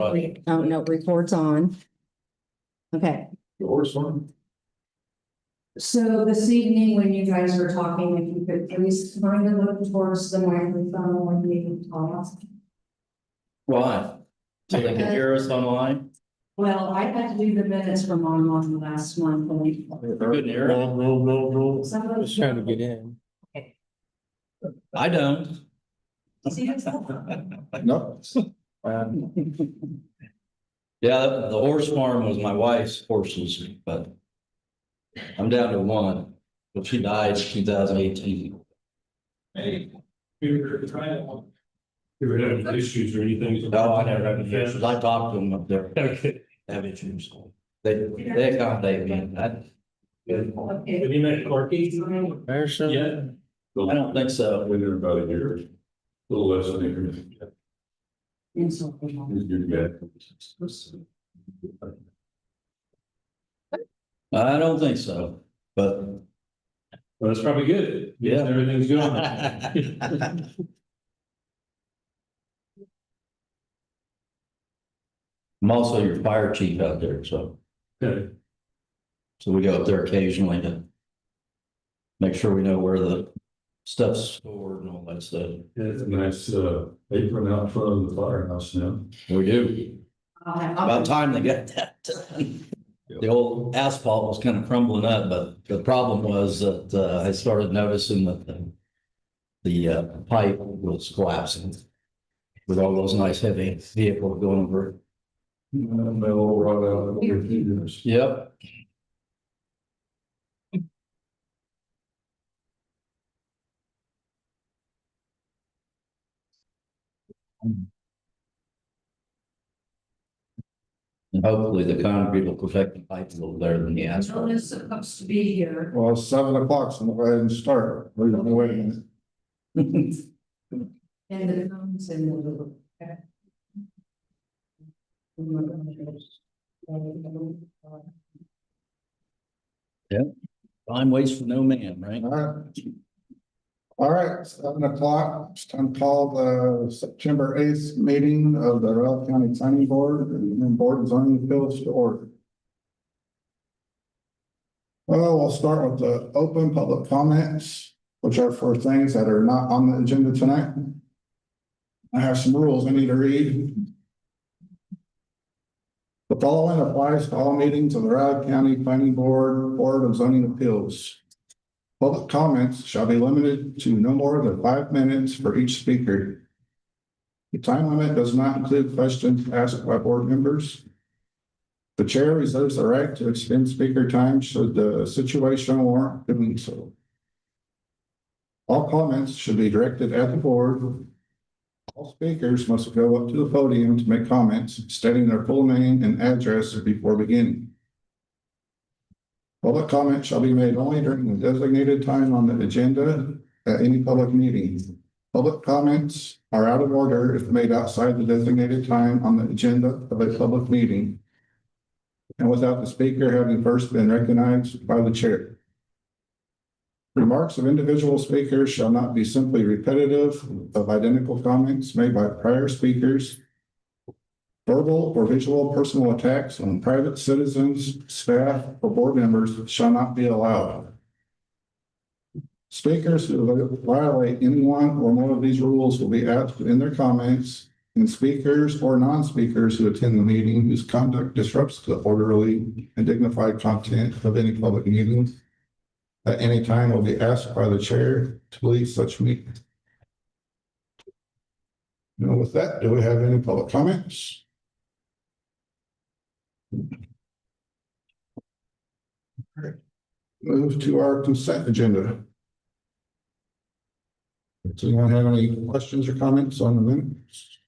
Oh, no, record's on. Okay, Yours one? So this evening, when you guys are talking, if you could please kind of look towards the microphone when you talk. Why? So they can hear us online? Well, I had to do the minutes from online last month. and You couldn't hear it? some of Just trying to get in. I don't. See, it's not- No. Yeah, the horse farm was my wife's horses, but I'm down to one, but she died in 2018. Hey, we were trying to. You were having issues or anything? No, I never had any issues. I talked to them up there. Okay. They have issues. They accommodate me. Okay. Have you met Corky? There's some. Yeah. I don't think so. We've been about a year, a little less than a year. And so- I don't think so, but. Well, that's probably good. Yeah. Everything's going. I'm also your fire chief out there, so Okay. we go up there occasionally to make sure we know where the stuff's stored and all that stuff. Yeah, it's a nice, apron out front of the firehouse now. We do. I'll About time they got that done. The old asphalt was kind of crumbling up, but the problem was that I started noticing that the pipe was collapsing with all those nice heavy vehicles going over it. They'll run out of years. Yep. And hopefully the concrete will protect the pipe a little better than the Joan asphalt. is supposed to be here. Well, it's 7 o'clock, so we'll go ahead and start. Wait a minute. And the comes in the little. Okay. Time waits for no man, right? All right. All right, 7 o'clock, it's time to call the September 8th meeting of the Royal County Planning Board and Board of Zoning Appeals to order. Well, we'll start with the open public comments, which are for things that are not on the agenda tonight. I have some rules I need to read. The following applies to all meetings of the Routt County Planning Board, Board of Zoning Appeals. Public comments shall be limited to no more than 5 minutes for each speaker. The time limit does not include questions asked by board members. The chair reserves the right to extend speaker time should the situation warrant doing so. All comments should be directed at the board. All speakers must go up to the podium to make comments, stating their full name and address before beginning. Public comment shall be made only during the designated time on the agenda at any public meeting. Public comments are out of order if made outside the designated time on the agenda of a public meeting and without the speaker having first been recognized by the chair. Remarks of individual speakers shall not be simply repetitive of identical comments made by prior speakers. Verbal or visual personal attacks on private citizens, staff, or board members shall not be allowed. Speakers who violate any one or more of these rules will be asked in their comments, and speakers or non-speakers who attend the meeting whose conduct disrupts the orderly and dignified content of any public meeting at any time will be asked by the chair to leave such meeting. Now with that, do we have any public comments? Move to our consent agenda. Does anyone have any questions or comments on the minutes?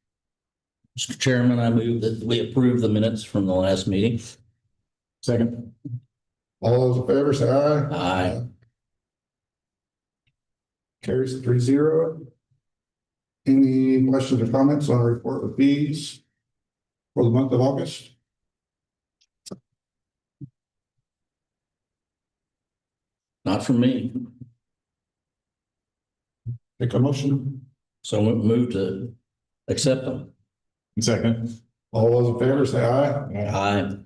Mr. Chairman, I move that we approve the minutes from the last meeting. Second. All those in favor say aye. Aye. Carries 3-0. Any questions or comments on the report of fees for the month of August? Not from me. Take a motion. So move to accept them. Second. All those in favor say aye. Aye.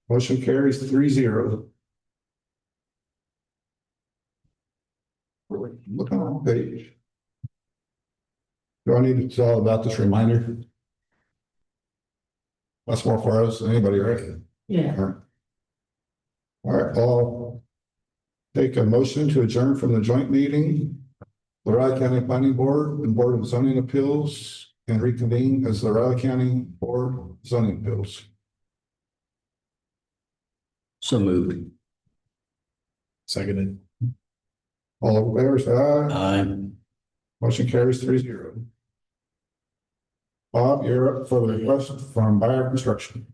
Motion carries 3-0. Looking on the page. Do I need to tell about this reminder? That's more for us than anybody, right? Yeah. All right, I'll take a motion to adjourn from the joint meeting, the Riley County Planning Board and Board of Zoning Appeals, and reconvene as the Riley County Board of Zoning Appeals. So moved. Seconded. All in favor, say aye. Aye. Motion carries 3-0. Bob, you're up for the request from Buyer Construction.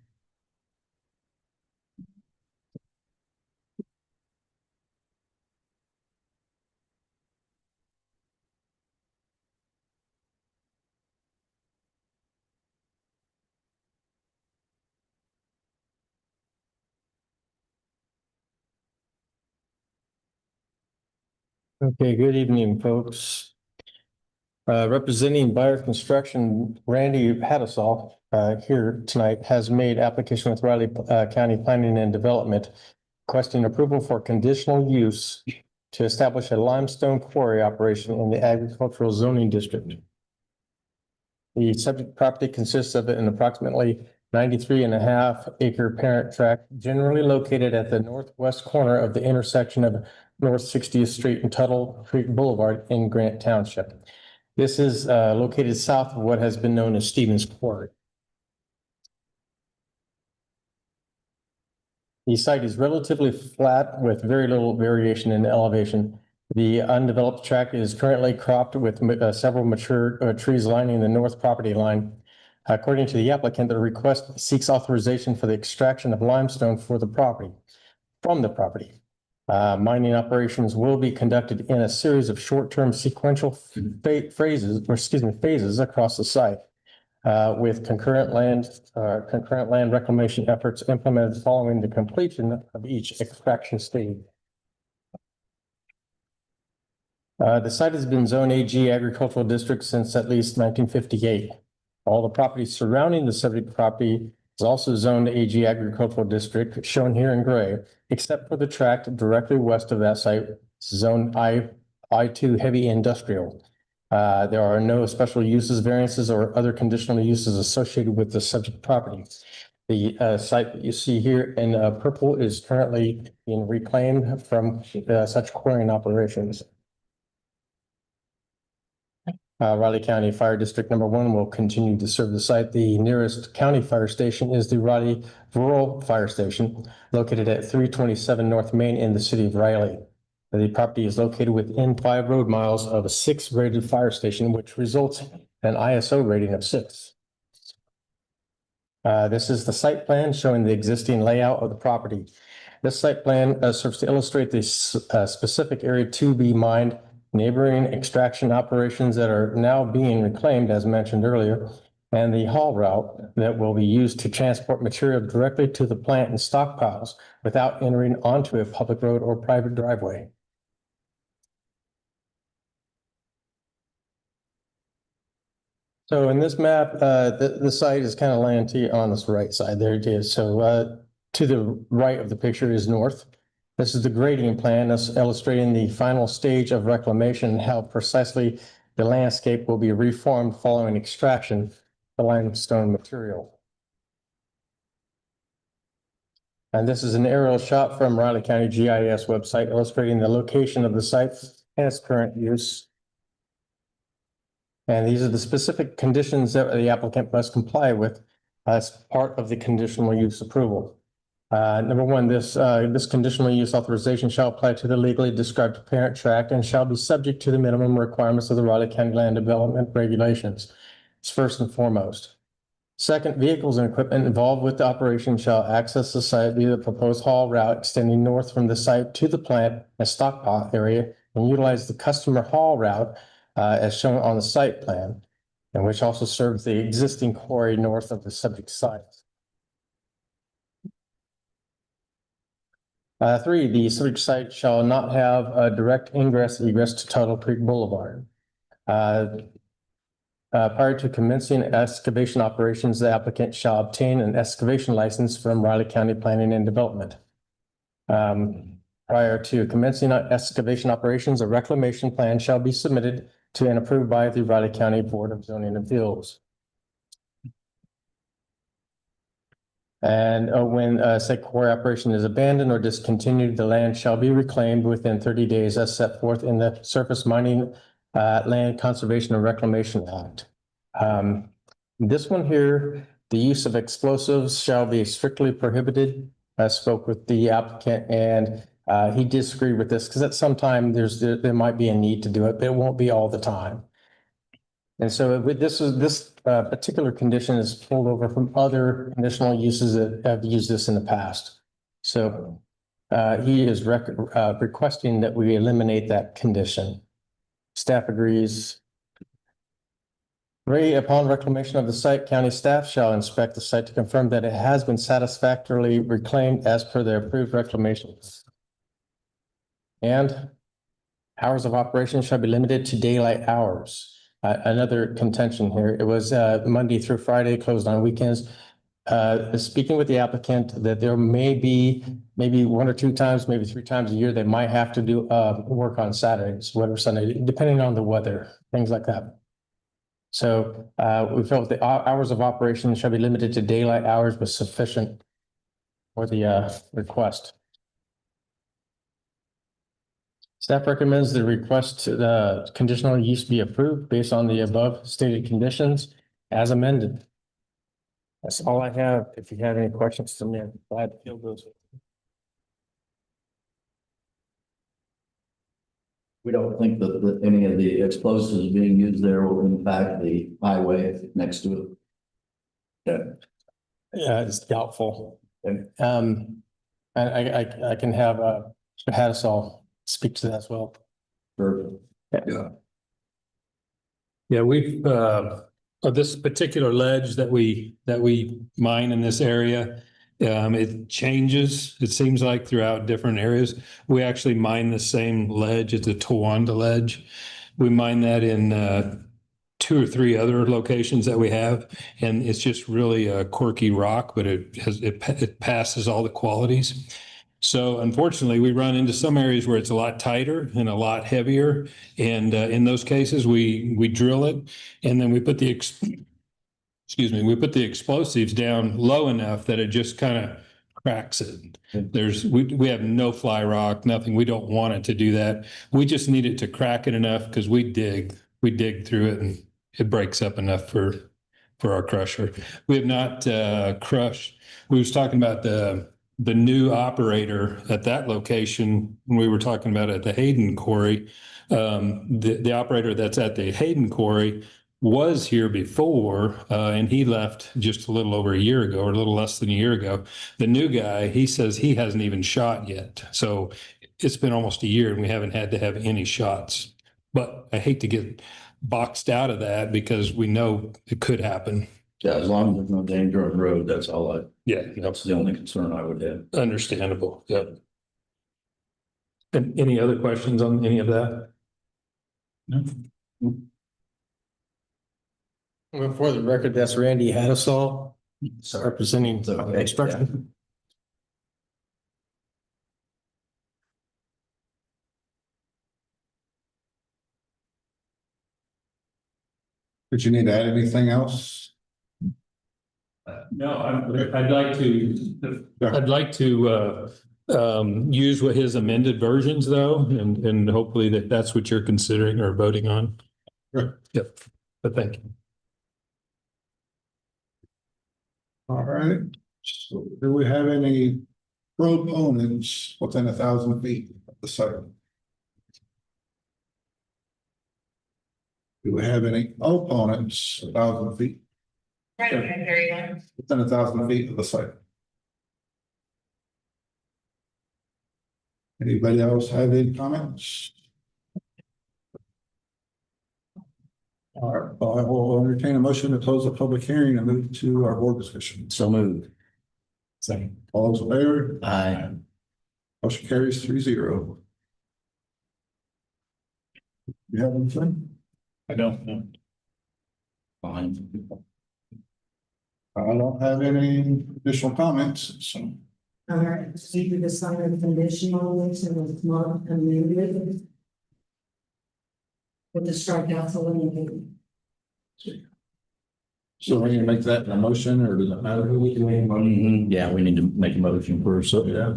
Okay, good evening, folks. Representing Buyer Construction, Randy Hattisall, here tonight has made application with Riley County Planning and Development requesting approval for conditional use to establish a limestone quarry operation in the agricultural zoning district. The subject property consists of an approximately 93.5 acre parent tract generally located at the northwest corner of the intersection of North 60th Street and Tuttle Creek Boulevard in Grant Township. This is located south of what has been known as Stevens Quarry. The site is relatively flat with very little variation in elevation. The undeveloped tract is currently cropped with several mature trees lining the north property line. According to the applicant, the request seeks authorization for the extraction of limestone from the property. Mining operations will be conducted in a series of short-term sequential phases across the site, with concurrent land reclamation efforts implemented following the completion of each extraction stage. The site has been Zone AG Agricultural District since at least 1958. All the property surrounding the subject property is also zoned AG Agricultural District, shown here in gray, except for the tract directly west of that site, Zone I2 Heavy Industrial. There are no special uses, variances, or other conditional uses associated with the subject property. The site that you see here in purple is currently being reclaimed from such quarrying operations. Riley County Fire District Number 1 will continue to serve the site. The nearest county fire station is the Riley Rural Fire Station, located at 327 North Main in the city of Riley. The property is located within 5 road miles of a 6-rated fire station, which results in an ISO rating of 6. This is the site plan showing the existing layout of the property. This site plan serves to illustrate the specific area to be mined, neighboring extraction operations that are now being reclaimed, as mentioned earlier, and the haul route that will be used to transport material directly to the plant and stockpiles without entering onto a public road or private driveway. So in this map, the site is kind of laying to you on this right side. There it is. So to the right of the picture is north. This is the grading plan that's illustrating the final stage of reclamation and how precisely the landscape will be reformed following extraction of the limestone material. And this is an aerial shot from Riley County GIS website illustrating the location of the site and its current use. And these are the specific conditions that the applicant must comply with as part of the conditional use approval. Number 1, this conditional use authorization shall apply to the legally described parent tract and shall be subject to the minimum requirements of the Riley County Land Development Regulations. It's first and foremost. Second, vehicles and equipment involved with the operation shall access the site via the proposed haul route extending north from the site to the plant and stockpile area and utilize the customer haul route as shown on the site plan, and which also serves the existing quarry north of the subject site. 3, the subject site shall not have a direct ingress egress to Tuttle Creek Boulevard. Prior to commencing excavation operations, the applicant shall obtain an excavation license from Riley County Planning and Development. Prior to commencing excavation operations, a reclamation plan shall be submitted to and approved by the Riley County Board of Zoning Appeals. And when said quarry operation is abandoned or discontinued, the land shall be reclaimed within 30 days as set forth in the Surface Mining Land Conservation and Reclamation Act. This one here, the use of explosives shall be strictly prohibited. I spoke with the applicant and he disagreed with this because at some time there might be a need to do it, but it won't be all the time. And so with this particular condition is pulled over from other conditional uses that have used this in the past. So he is requesting that we eliminate that condition. Staff agrees. Upon reclamation of the site, county staff shall inspect the site to confirm that it has been satisfactorily reclaimed as per the approved reclamation. And hours of operation shall be limited to daylight hours. Another contention here, it was Monday through Friday, closed on weekends. Speaking with the applicant, that there may be maybe 1 or 2 times, maybe 3 times a year, they might have to do work on Saturdays, whatever Sunday, depending on the weather, things like that. So we felt the hours of operation shall be limited to daylight hours, but sufficient for the request. Staff recommends the request to the conditional use be approved based on the above stated conditions as amended. That's all I have. If you have any questions to me, I'm glad to field those. We don't think that any of the explosives being used there will impact the highway next to it. Yeah, it's doubtful. Okay. I can have Hadisol speak to that as well. Perfect. Yeah, we've, this particular ledge that we mine in this area, it changes, it seems like throughout different areas. We actually mine the same ledge, it's a Towanda ledge. We mine that in 2 or 3 other locations that we have, and it's just really a quirky rock, but it passes all the qualities. So unfortunately, we run into some areas where it's a lot tighter and a lot heavier. And in those cases, we drill it and then we put the explosives down low enough that it just kind of cracks it. We have no fly rock, nothing. We don't want it to do that. We just need it to crack it enough because we dig through it and it breaks up enough for our crusher. We have not crushed. We was talking about the new operator at that location, when we were talking about at the Hayden Quarry, the operator that's at the Hayden Quarry was here before, and he left just a little over a year ago, or a little less than a year ago. The new guy, he says he hasn't even shot yet. So it's been almost a year and we haven't had to have any shots. But I hate to get boxed out of that because we know it could happen. Yeah, as long as there's no danger on the road, that's all Yeah, that's the only concern I would have. understandable. Yep. And any other questions on any of that? No. Well, for the record, that's Randy Hadisol, representing It's okay, construction. Did you need to add anything else? No, I'd like to use what his amended versions though, and hopefully that's what you're considering or voting on. Sure. Yep, but thank you. All right. So do we have any proponents within 1,000 feet of the site? Do we have any opponents 1,000 feet? Within 1,000 feet of the site? Anybody else have any comments? All right, well, I will entertain a motion to close the public hearing and move to our board discussion. So moved. Second. All those in favor? Aye. Motion carries 3-0. You have anything? I don't know. Fine. I don't have any additional comments, so. All right, so you decide on conditional use and it's not amended. With the strikeouts eliminated. So we need to make that a motion, or does it matter who we can? Yeah, we need to make a motion for, so, yeah,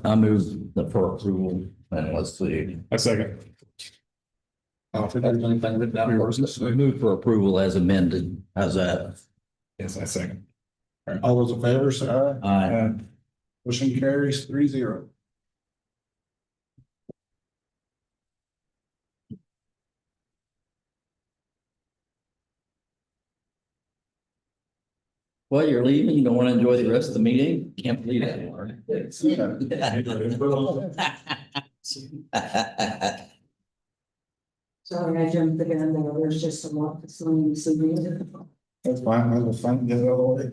I move the for approval, and let's see. A second. If there's anything written down here, We move for approval as amended, how's that? yes, I second. All right, all those in favor, say aye. Aye. Motion carries 3-0. Well, you're leaving, you don't want to enjoy the rest of the meeting? Can't believe that anymore. Sorry, I jumped the gun there. There's just a lot that's on the CV. That's fine, I was fine, get it all the way.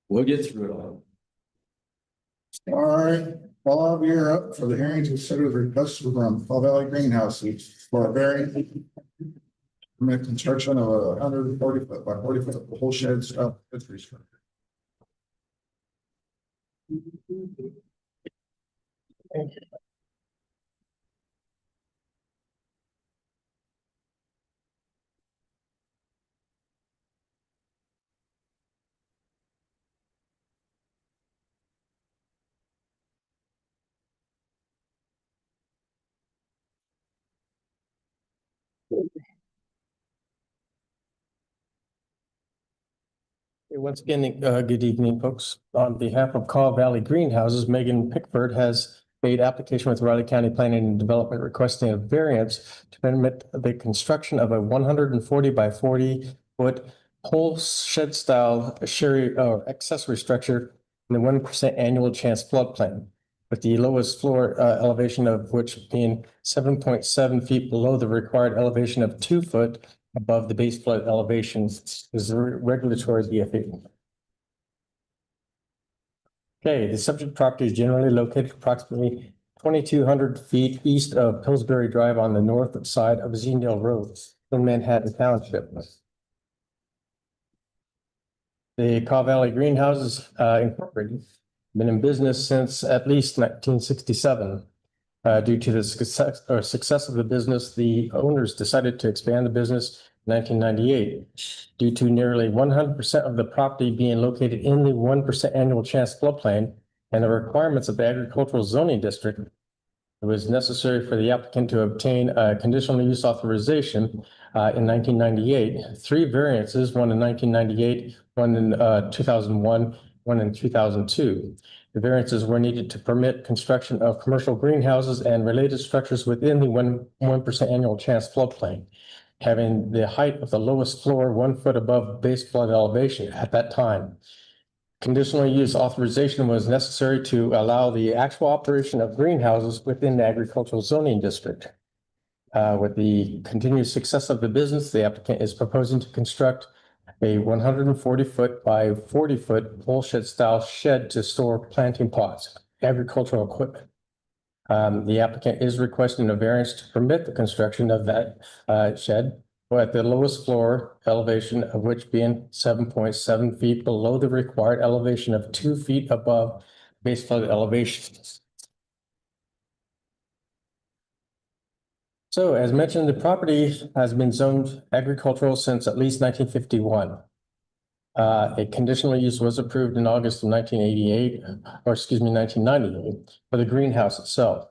We'll get through it all. All right, Bob, you're up for the hearing to consider the request from Fall Valley Greenhouses for a variance. Permit construction of 140 foot by 40 foot whole shed style fishery structure. Once again, good evening, folks. On behalf of Caw Valley Greenhouses, Megan Pickford has made application with Riley County Planning and Development requesting a variance to permit the construction of a 140 by 40 foot whole shed style sherry or accessory structure in the 1% annual chance floodplain, with the lowest floor elevation of which being 7.7 feet below the required elevation of 2 foot above the base flood elevations is a regulatory BFE. Okay, the subject property is generally located approximately 2,200 feet east of Pillsbury Drive on the north side of Zedale Road in Manhattan Township. The Caw Valley Greenhouses Incorporated been in business since at least 1967. Due to the success of the business, the owners decided to expand the business in 1998. Due to nearly 100% of the property being located in the 1% annual chance floodplain and the requirements of the agricultural zoning district, it was necessary for the applicant to obtain a conditional use authorization in 1998. 3 variances, one in 1998, one in 2001, one in 2002. The variances were needed to permit construction of commercial greenhouses and related structures within the 1% annual chance floodplain, having the height of the lowest floor 1 foot above base flood elevation at that time. Conditional use authorization was necessary to allow the actual operation of greenhouses within the agricultural zoning district. With the continued success of the business, the applicant is proposing to construct a 140 foot by 40 foot whole shed style shed to store planting pots, agricultural equipment. The applicant is requesting a variance to permit the construction of that shed at the lowest floor elevation of which being 7.7 feet below the required elevation of 2 feet above base flood elevation. So as mentioned, the property has been zoned agricultural since at least 1951. A conditional use was approved in August of 1998 for the greenhouse itself.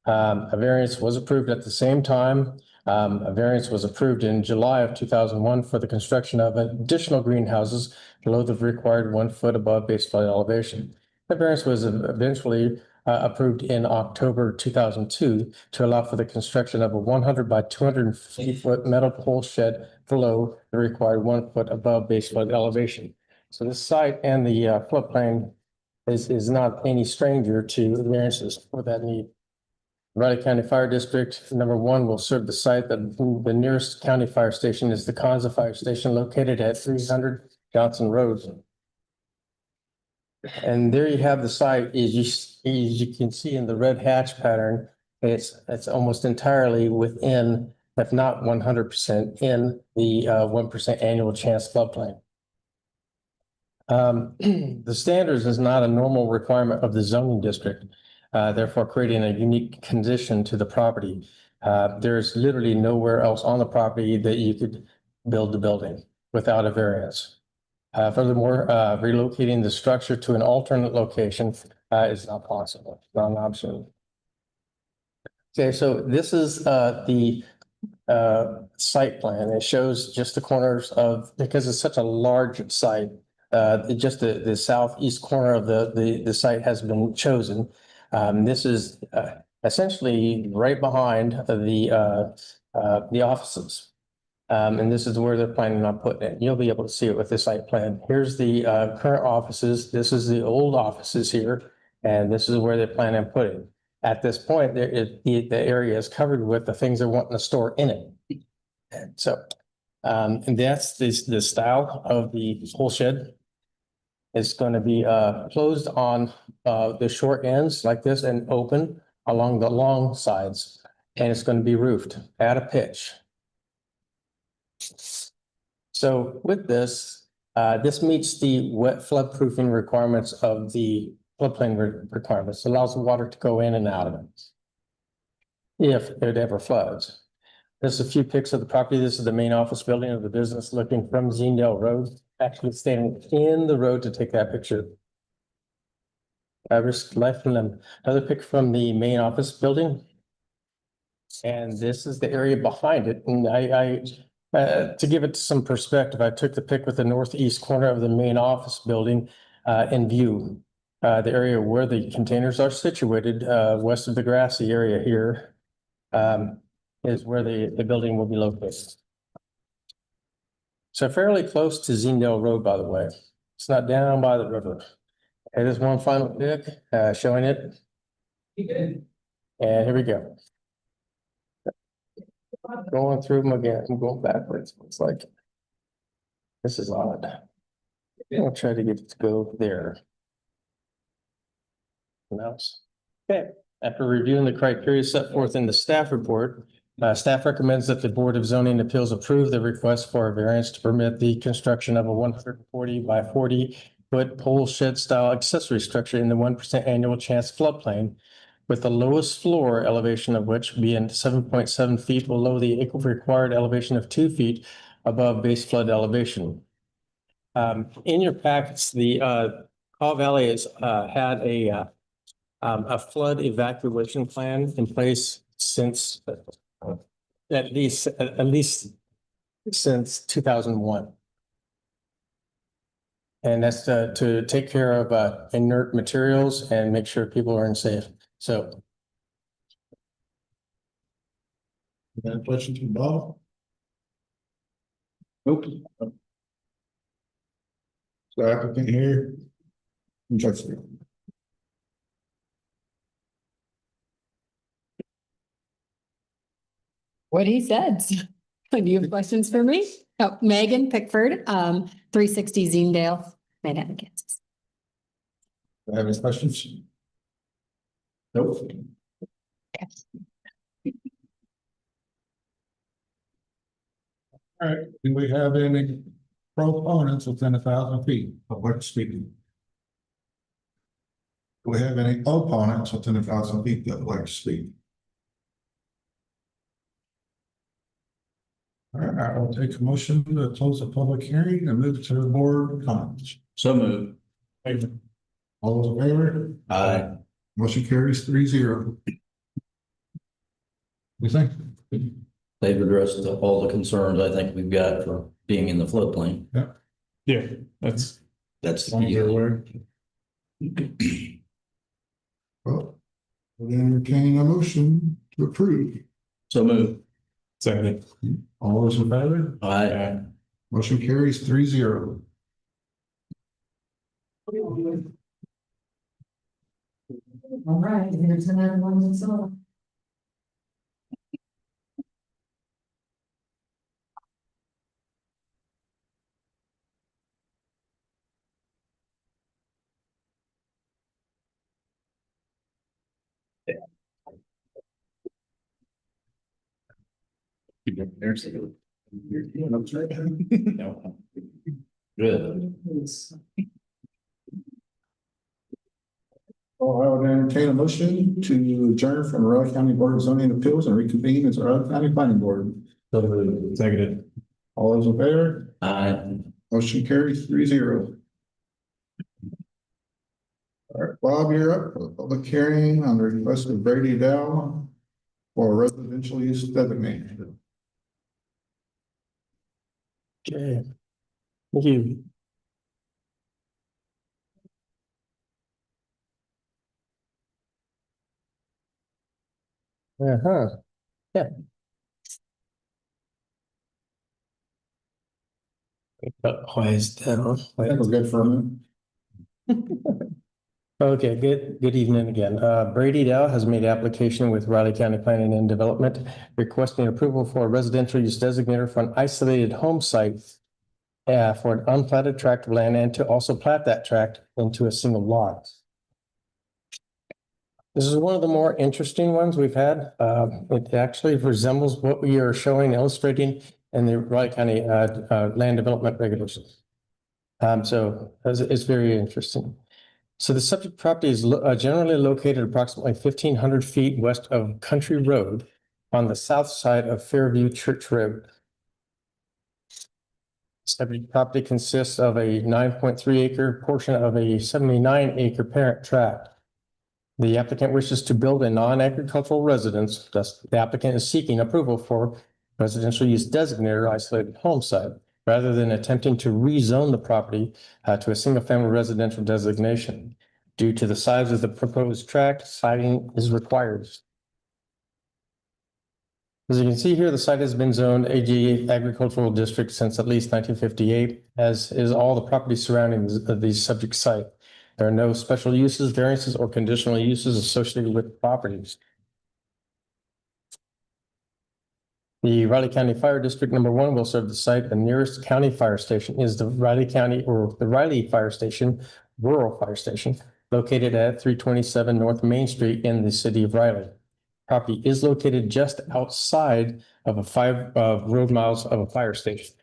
A variance was approved at the same time. A variance was approved in July of 2001 for the construction of additional greenhouses below the required 1 foot above base flood elevation. The variance was eventually approved in October 2002 to allow for the construction of a 100 by 250 foot metal pole shed below the required 1 foot above base flood elevation. So this site and the floodplain is not any stranger to the variances for that need. Riley County Fire District #1 will serve the site. The nearest county fire station is the Kanza Fire Station located at 300 Johnson Road. And there you have the site. As you can see in the red hatch pattern, it's almost entirely within if not 100% in the 1% annual chance floodplain. The standards is not a normal requirement of the zoning district, therefore creating a unique condition to the property. There's literally nowhere else on the property that you could build the building without a variance. Furthermore, relocating the structure to an alternate location is not possible, not an option. Okay, so this is the site plan. It shows just the corners of, because it's such a large site, just the southeast corner of the site has been chosen. This is essentially right behind the offices. And this is where they're planning on putting it. You'll be able to see it with the site plan. Here's the current offices. This is the old offices here, and this is where they plan on putting. At this point, the area is covered with the things they're wanting to store in it. And so, and that's the style of the whole shed. It's going to be closed on the short ends like this and open along the long sides. And it's going to be roofed at a pitch. So with this, this meets the wet flood proofing requirements of the floodplain requirements. Allows the water to go in and out of it if it ever floods. There's a few pics of the property. This is the main office building of the business looking from Zinedale Road, actually standing in the road to take that picture. I risked life and limb. Another pic from the main office building. And this is the area behind it. And to give it some perspective, I took the pic with the northeast corner of the main office building in view. The area where the containers are situated, west of the grassy area here, is where the building will be located. So fairly close to Zinedale Road, by the way. It's not down by the river. It is one final pic showing it. And here we go. Going through them again. I'm going backwards. It's like, this is odd. I'll try to get it to go there. Mouse. Okay, after reviewing the criteria set forth in the staff report, staff recommends that the Board of Zoning Appeals approve the request for a variance to permit the construction of a 140 by 40 foot pole shed style accessory structure in the 1% annual chance floodplain, with the lowest floor elevation of which being 7.7 feet below the required elevation of 2 feet above base flood elevation. In your packets, the Kaw Valley has had a flood evacuation plan in place since at least since 2001. And that's to take care of inert materials and make sure people are safe. So. Any questions from Bob? Nope. So applicant here. Interesting. What he said. Do you have questions for me? Oh, Megan Pickford, 360 Zinedale, Manhattan, Kansas. Do you have any questions? Nope. All right, do we have any proponents within 1,000 feet of what's speaking? Do we have any opponents within 1,000 feet that would like to speak? All right, I will take a motion to close the public hearing and move to the board comments. So moved. All those in favor? Aye. Motion carries 3-0. You think? They've addressed all the concerns I think we've got for being in the floodplain. Yeah, that's. That's As long as they're the aware. Well, we're entertaining a motion to approve. So moved. Second. All those in favor? Aye. Motion carries 3-0. All right, here's another one that's all. Good. Well, I would entertain a motion to adjourn from the Riley County Board of Zoning Appeals and reconvene as the Riley County Planning Board. Seconded. All those in favor? I, Motion carries 3-0. All right, Bob, you're up for the public hearing on the request of Brady Dow for residential use designated. Okay. Thank you. Uh-huh. Yeah. Why is that on? I think we're good for a minute. Okay, good evening again. Brady Dow has made application with Riley County Planning and Development requesting approval for a residential use designator for an isolated home site for an unplatted tract of land and to also plat that tract into a single lot. This is one of the more interesting ones we've had. It actually resembles what we are showing, illustrating in the Riley County land development regulations. So it's very interesting. So the subject property is generally located approximately 1,500 feet west of Country Road on the south side of Fairview Church Road. Subject property consists of a 9.3 acre portion of a 79 acre parent tract. The applicant wishes to build a non-agricultural residence, thus the applicant is seeking approval for residential use designated isolated home site, rather than attempting to rezone the property to a single-family residential designation. Due to the size of the proposed tract, siding is required. As you can see here, the site has been zoned AG agricultural district since at least 1958, as is all the property surrounding the subject site. There are no special uses, variances, or conditional uses associated with properties. The Riley County Fire District Number 1 will serve the site. The nearest county fire station is the Riley County or the Riley Fire Station, Rural Fire Station, located at 327 North Main Street in the city of Riley. Property is located just outside of 5 road miles of a fire station.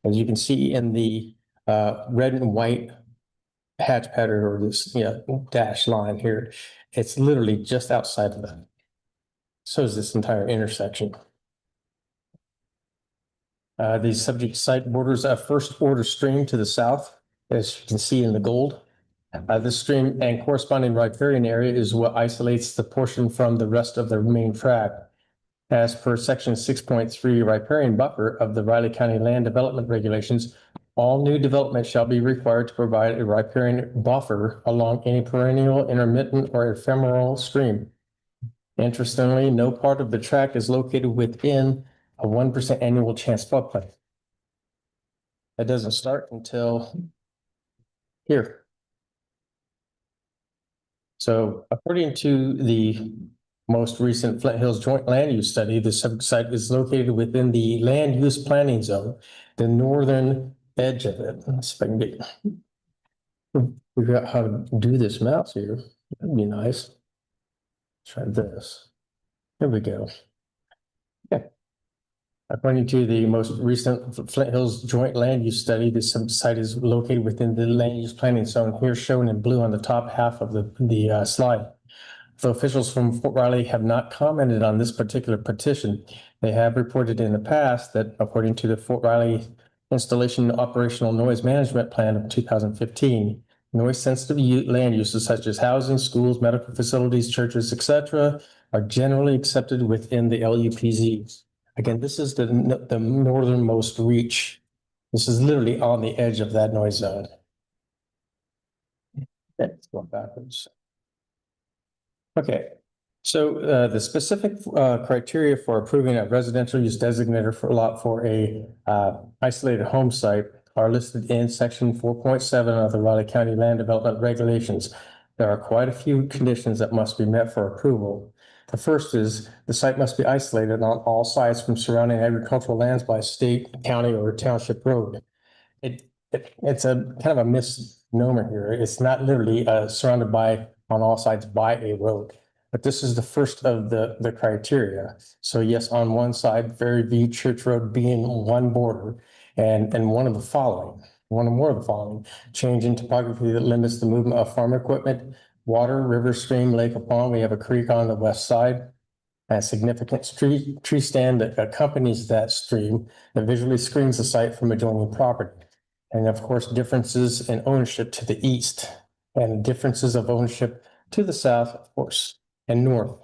As you can see in the red and white hatch pattern or this dash line here, it's literally just outside of that. So is this entire intersection. The subject site borders a first order stream to the south, as you can see in the gold. This stream and corresponding riparian area is what isolates the portion from the rest of the main tract. As per section 6.3 riparian buffer of the Riley County Land Development Regulations, all new development shall be required to provide a riparian buffer along any perennial, intermittent, or ephemeral stream. Interestingly, no part of the tract is located within a 1% annual chance floodplain. That doesn't start until here. So according to the most recent Flint Hills Joint Land Use Study, the subject site is located within the land use planning zone, the northern edge of it. Let's see if I can get, figure out how to do this mouse here. That'd be nice. Try this. There we go. Okay. According to the most recent Flint Hills Joint Land Use Study, the site is located within the land use planning zone, here shown in blue on the top half of the slide. Though officials from Fort Riley have not commented on this particular petition, they have reported in the past that according to the Fort Riley Installation Operational Noise Management Plan of 2015, noise-sensitive land uses such as housing, schools, medical facilities, churches, etc., are generally accepted within the LUPZs. Again, this is the northernmost reach. This is literally on the edge of that noise zone. Let's go backwards. Okay, so the specific criteria for approving a residential use designator for a lot for a isolated home site are listed in section 4.7 of the Riley County Land Development Regulations. There are quite a few conditions that must be met for approval. The first is the site must be isolated on all sides from surrounding agricultural lands by state, county, or township road. It's a kind of a misnomer here. It's not literally surrounded by on all sides by a road. but this is the first of the criteria. So yes, on one side, Fairview Church Road being one border and one of the following, one or more of the following, change in topography that limits the movement of farm equipment, water, river, stream, lake, or pond. We have a creek on the west side. A significant tree stand that accompanies that stream that visually screens the site from adjoining property. And of course, differences in ownership to the east and differences of ownership to the south, of course, and north.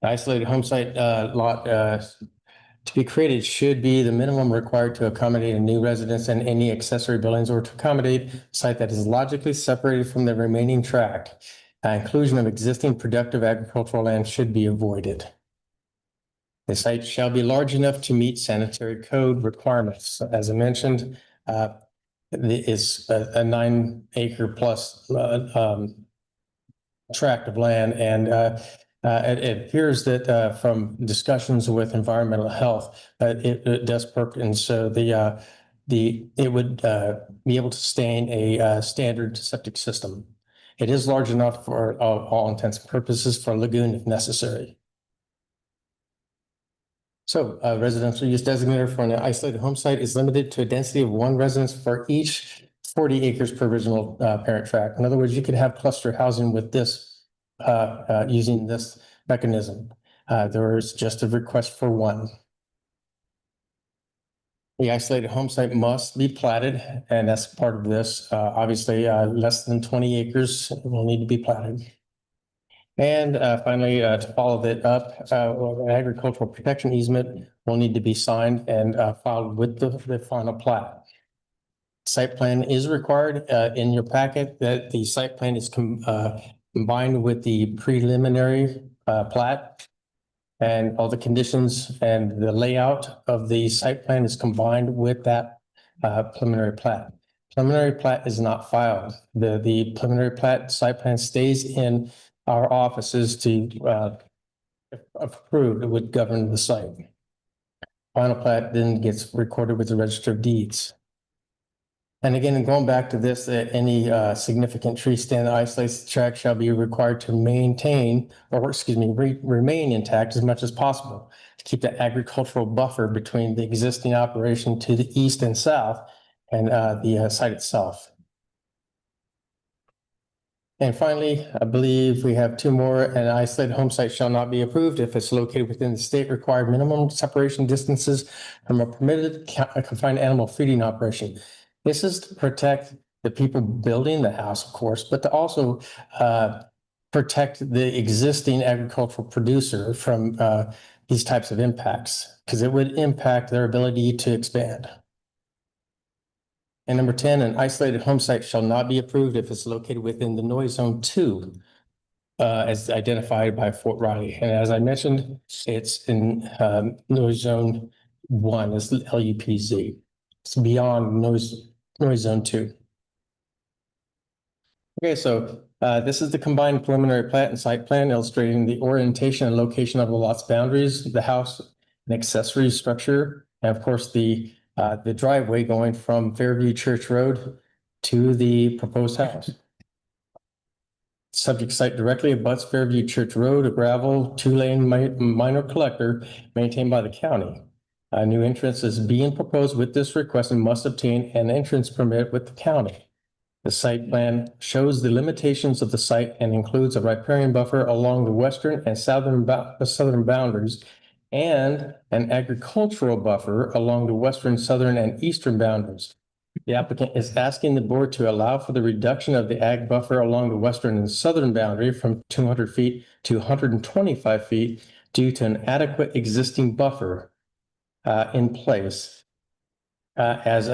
The isolated home site lot to be created should be the minimum required to accommodate a new residence and any accessory buildings, or to accommodate a site that is logically separated from the remaining tract. Inclusion of existing productive agricultural land should be avoided. The site shall be large enough to meet sanitary code requirements. As I mentioned, it's a 9-acre plus tract of land, and it appears that from discussions with environmental health, it does perk, and so it would be able to sustain a standard septic system. It is large enough for all intents and purposes for a lagoon if necessary. So residential use designator for an isolated home site is limited to a density of one residence for each 40 acres per original parent tract. In other words, you could have cluster housing with this using this mechanism. There is just a request for one. The isolated home site must be platted, and that's part of this. Obviously, less than 20 acres will need to be platted. And finally, to follow that up, an agricultural protection easement will need to be signed and filed with the final plat. Site plan is required in your packet. That the site plan is combined with the preliminary plat. And all the conditions and the layout of the site plan is combined with that preliminary plat. Preliminary plat is not filed. The preliminary plat site plan stays in our offices to, if approved, it would govern the site. Final plat then gets recorded with the Register of Deeds. And again, going back to this, any significant tree stand that isolates the tract shall be required to maintain, or excuse me, remain intact as much as possible to keep the agricultural buffer between the existing operation to the east and south and the site itself. And finally, I believe we have two more. An isolated home site shall not be approved if it's located within the state required minimum separation distances from a permitted confined animal feeding operation. This is to protect the people building the house, of course, but to also protect the existing agricultural producer from these types of impacts, because it would impact their ability to expand. And number 10, an isolated home site shall not be approved if it's located within the noise zone 2, as identified by Fort Riley. And as I mentioned, it's in noise zone 1, is LUPZ. It's beyond noise zone 2. Okay, so this is the combined preliminary plat and site plan illustrating the orientation and location of the lot's boundaries, the house and accessory structure, and of course the driveway going from Fairview Church Road to the proposed house. Subject site directly abuts Fairview Church Road, a gravel 2-lane minor collector maintained by the county. A new entrance is being proposed with this request and must obtain an entrance permit with the county. The site plan shows the limitations of the site and includes a riparian buffer along the western and southern boundaries and an agricultural buffer along the western, southern, and eastern boundaries. The applicant is asking the board to allow for the reduction of the ag buffer along the western and southern boundary from 200 feet to 125 feet due to an adequate existing buffer in place as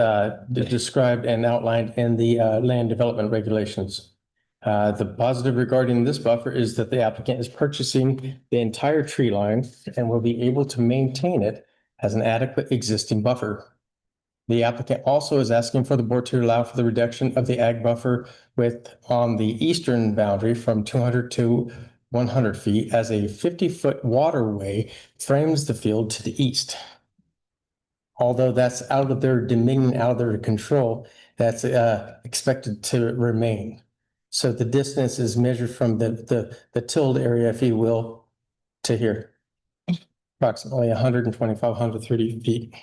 described and outlined in the land development regulations. The positive regarding this buffer is that the applicant is purchasing the entire tree line and will be able to maintain it as an adequate existing buffer. The applicant also is asking for the board to allow for the reduction of the ag buffer on the eastern boundary from 200 to 100 feet as a 50-foot waterway frames the field to the east. Although that's out of their dominion, out of their control, that's expected to remain. So the distance is measured from the tilled area, if you will, to here. Approximately 125, 130 feet.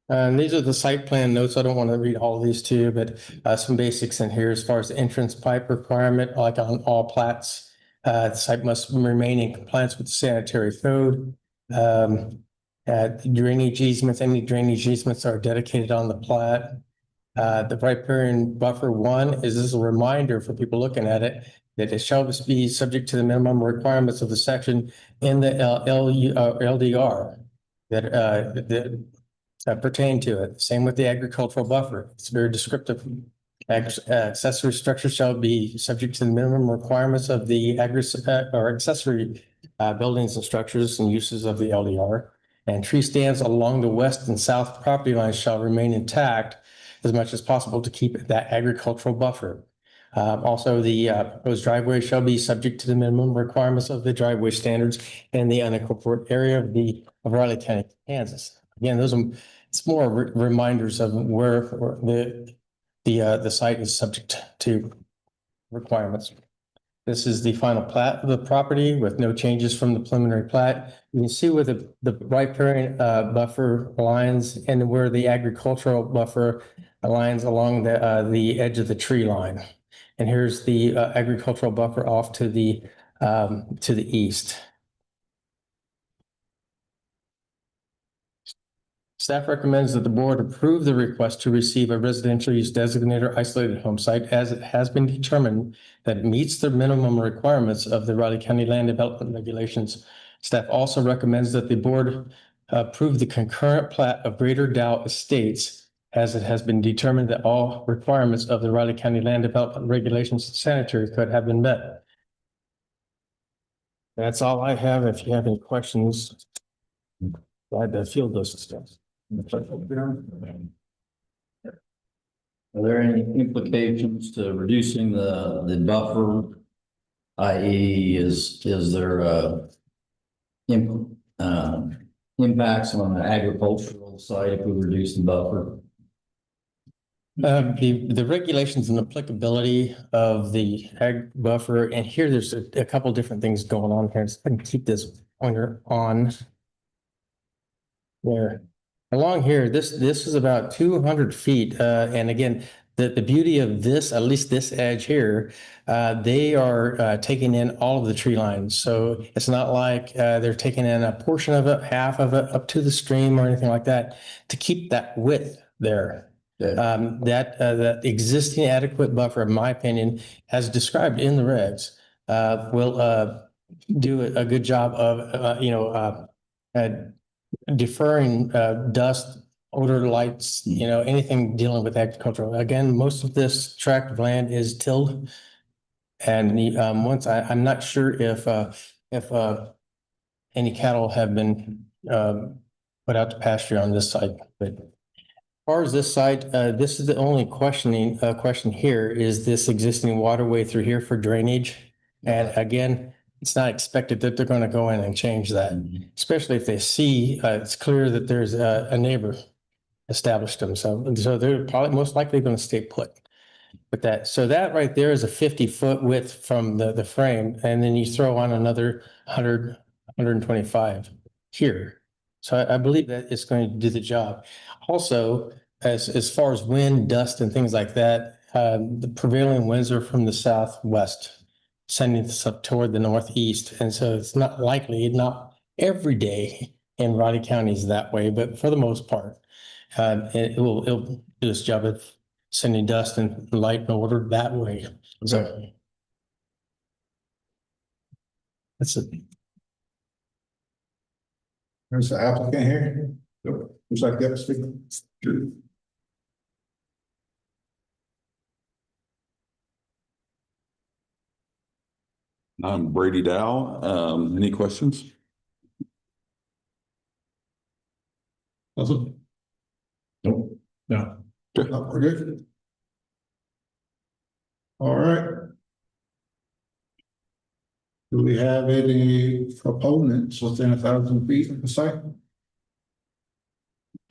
And these are the site plan notes. I don't want to read all of these to you, but some basics in here as far as the entrance pipe requirement, like on all plats. The site must remain in compliance with the sanitary code. Drainage easements, any drainage easements are dedicated on the plat. The riparian buffer 1 is this a reminder for people looking at it that it shall be subject to the minimum requirements of the section in the LDR that pertain to it. Same with the agricultural buffer. It's very descriptive. Accessory structure shall be subject to the minimum requirements of the accessory buildings and structures and uses of the LDR. And tree stands along the west and south property lines shall remain intact as much as possible to keep that agricultural buffer. Also, the proposed driveway shall be subject to the minimum requirements of the driveway standards in the unincorporated area of Riley County, Kansas. Again, it's more reminders of where the site is subject to requirements. This is the final plat of the property with no changes from the preliminary plat. You can see where the riparian buffer lines and where the agricultural buffer aligns along the edge of the tree line. And here's the agricultural buffer off to the east. Staff recommends that the board approve the request to receive a residential use designated isolated home site as it has been determined that it meets the minimum requirements of the Riley County Land Development Regulations. Staff also recommends that the board approve the concurrent plat of Greater Dow Estates as it has been determined that all requirements of the Riley County Land Development Regulations and Sanitary Code have been met. That's all I have. If you have any questions, glad to field those stuff. Are there any implications to reducing the buffer? i.e. is there impacts on the agricultural side if we reduce the buffer? The regulations and applicability of the ag buffer, and here there's a couple different things going on here. So I can keep this pointer on. There. Along here, this is about 200 feet. And again, the beauty of this, at least this edge here, they are taking in all of the tree lines. So it's not like they're taking in a portion of it, half of it up to the stream or anything like that to keep that width there. That existing adequate buffer, in my opinion, as described in the regs, will do a good job of, deferring dust, odor, lights, anything dealing with agriculture. Again, most of this tract of land is tilled. And I'm not sure if any cattle have been put out to pasture on this site, but as far as this site, this is the only question here is this existing waterway through here for drainage. And again, it's not expected that they're going to go in and change that, especially if they see it's clear that there's a neighbor established themselves. So they're probably most likely going to stay put with that. So that right there is a 50-foot width from the frame. And then you throw on another 100, 125 here. So I believe that it's going to do the job. Also, as far as wind, dust, and things like that, the prevailing winds are from the southwest, sending this up toward the northeast. And so it's not likely, not every day in Riley County is that way, but for the most part, it'll do its job of sending dust and light and order that way. So that's it. There's the applicant here. Looks like that speak. Sure. I'm Brady Dow. Any questions? Nothing? Nope. No. We're good. All right. Do we have any proponents within 1,000 feet of the site?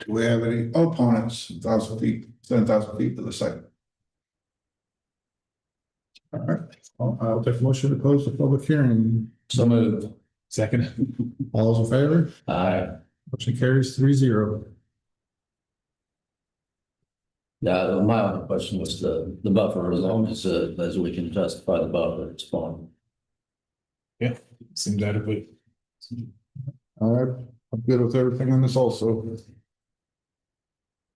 Do we have any opponents, 7,000 feet to the site? All right, well, I'll take a motion to close the public hearing. So moved. Second. All those in favor? Aye. Motion carries 3-0. Yeah, my only question was the buffer, as long as we can justify the buffer, it's fine. Seems adequate. All right, I'm good with everything on this also.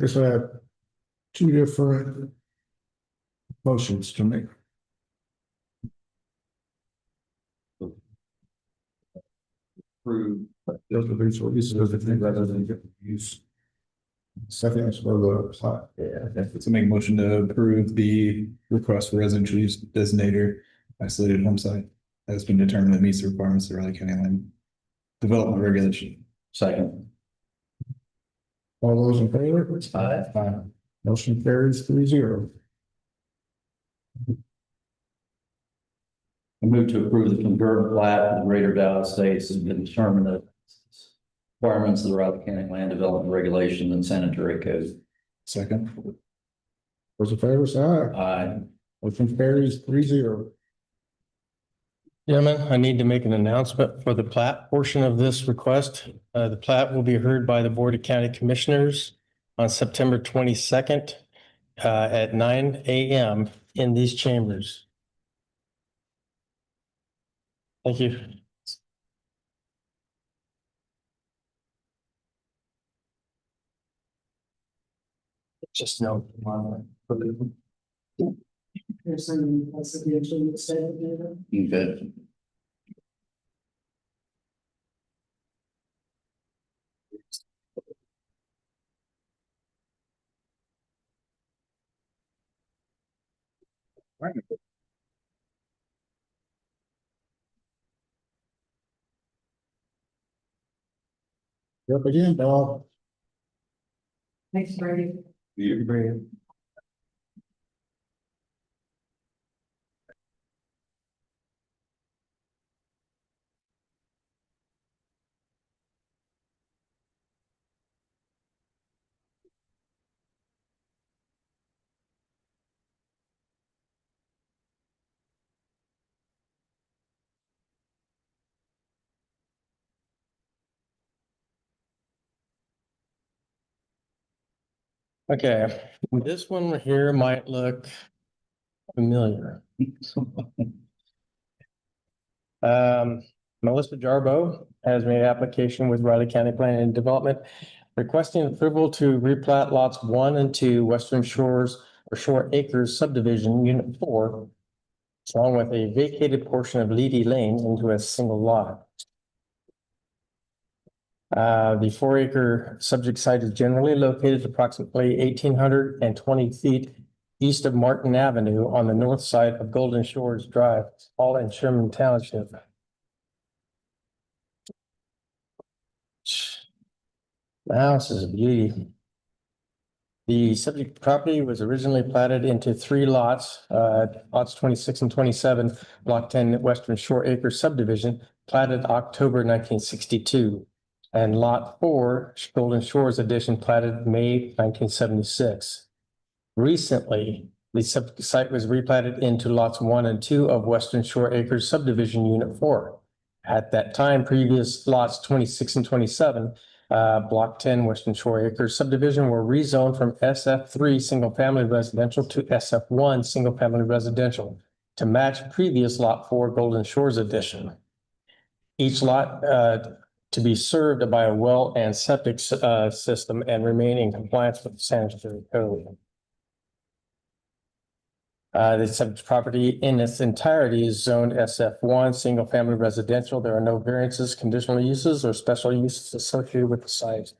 Guess I have two different motions to make. Approve. Those are these uses rather than get use. Second is for the plat. Yeah, so make a motion to approve the request for residential use designator isolated home site has been determined that meets the requirements of Riley County Land Development Regulation. Second. All those in favor? Aye. Motion carries 3-0. I move to approve the concurrent plat for the Greater Dallas Estates has been determined that requirements of the Riley County Land Development Regulation and Sanitary Code. Second. Those in favor, say aye. Aye. Motion carries 3-0. Gentlemen, I need to make an announcement for the plat portion of this request. The plat will be heard by the Board of County Commissioners on September 22nd at 9 a.m. in these chambers. Thank you. Just note. There's some possibility to say it. Okay. Up again, Bob. Thanks, Brady. Okay, this one here might look familiar. Melissa Jarbo has made application with Riley County Planning and Development requesting approval to replat lots 1 and 2 Western Shores or Shore Acres subdivision unit 4, along with a vacated portion of Leedy Lane into a single lot. The 4-acre subject site is generally located approximately 1,820 feet east of Martin Avenue on the north side of Golden Shores Drive, all in Sherman Township. The house is a beauty. The subject property was originally platted into 3 lots, lots 26 and 27, Block 10 Western Shore Acres subdivision, platted October 1962. And Lot 4, Golden Shores Edition, platted May 1976. Recently, the site was replatted into lots 1 and 2 of Western Shore Acres subdivision unit 4. At that time, previous lots 26 and 27, Block 10 Western Shore Acres subdivision were rezoned from SF3 single-family residential to SF1 single-family residential to match previous Lot 4 Golden Shores Edition. Each lot to be served by a well and septic system and remain in compliance with the sanitary code. The subject property in its entirety is zoned SF1, single-family residential. There are no variances, conditional uses, or special uses associated with the site.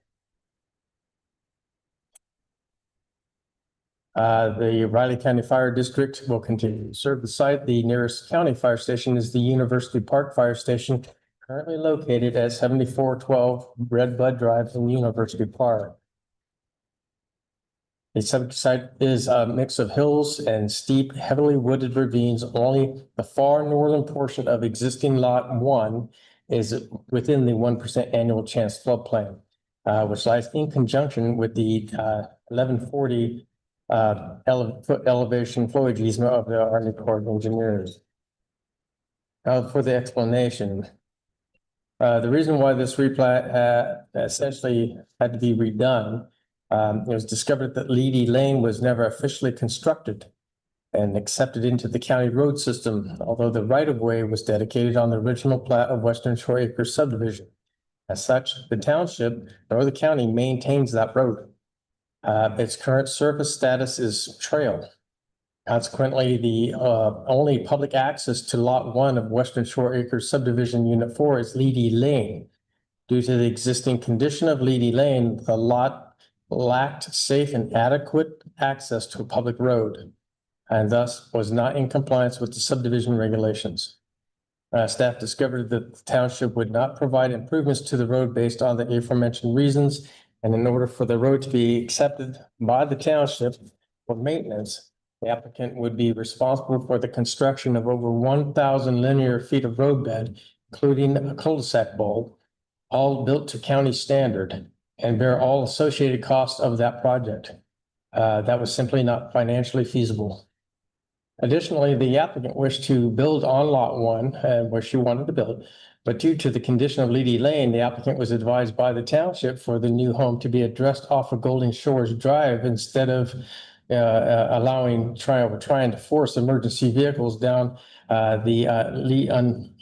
The Riley County Fire District will continue to serve the site. The nearest county fire station is the University Park Fire Station, currently located at 7412 Red Bud Drive in University Park. The subject site is a mix of hills and steep, heavily wooded ravines. Only the far northern portion of existing Lot 1 is within the 1% annual chance floodplain. which lies in conjunction with the 1140 foot elevation flowage easement of the Army Corps of Engineers. For the explanation, the reason why this replat essentially had to be redone, it was discovered that Leedy Lane was never officially constructed and accepted into the county road system, although the right-of-way was dedicated on the original plat of Western Shore Acres subdivision. As such, the township nor the county maintains that road. Its current surface status is trail. Consequently, the only public access to Lot 1 of Western Shore Acres subdivision Unit 4 is Leedy Lane. Due to the existing condition of Leedy Lane, the lot lacked safe and adequate access to a public road, and thus was not in compliance with the subdivision regulations. Staff discovered that the township would not provide improvements to the road based on the aforementioned reasons, and in order for the road to be accepted by the township for maintenance, the applicant would be responsible for the construction of over 1,000 linear feet of roadbed, including a cul-de-sac bowl, all built to county standard, and bear all associated costs of that project. That was simply not financially feasible. Additionally, the applicant wished to build on Lot 1, where she wanted to build, but due to the condition of Leedy Lane, the applicant was advised by the township for the new home to be addressed off of Golden Shores Drive instead of trying to force emergency vehicles down the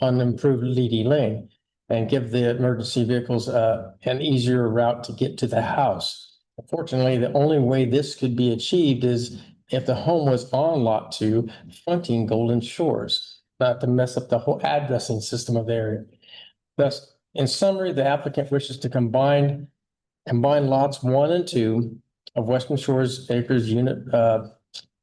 unimproved Leedy Lane and give the emergency vehicles an easier route to get to the house. Unfortunately, the only way this could be achieved is if the home was on Lot 2 fronting Golden Shores, not to mess up the whole addressing system of the area. Thus, in summary, the applicant wishes to combine lots 1 and 2 of Western Shores Acres Unit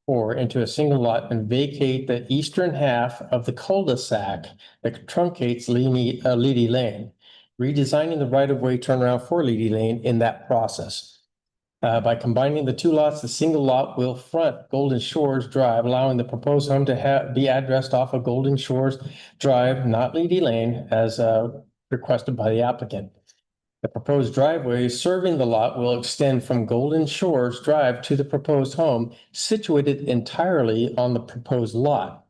4 into a single lot and vacate the eastern half of the cul-de-sac that truncates Leedy Lane, redesigning the right-of-way turnaround for Leedy Lane in that process. By combining the two lots, the single lot will front Golden Shores Drive, allowing the proposed home to be addressed off of Golden Shores Drive, not Leedy Lane, as requested by the applicant. The proposed driveway serving the lot will extend from Golden Shores Drive to the proposed home, situated entirely on the proposed lot,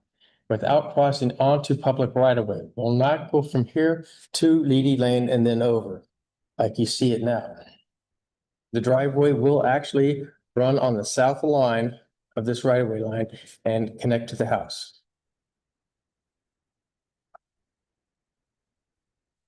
without crossing onto public right-of-way. Will not go from here to Leedy Lane and then over, like you see it now. The driveway will actually run on the south line of this right-of-way line and connect to the house.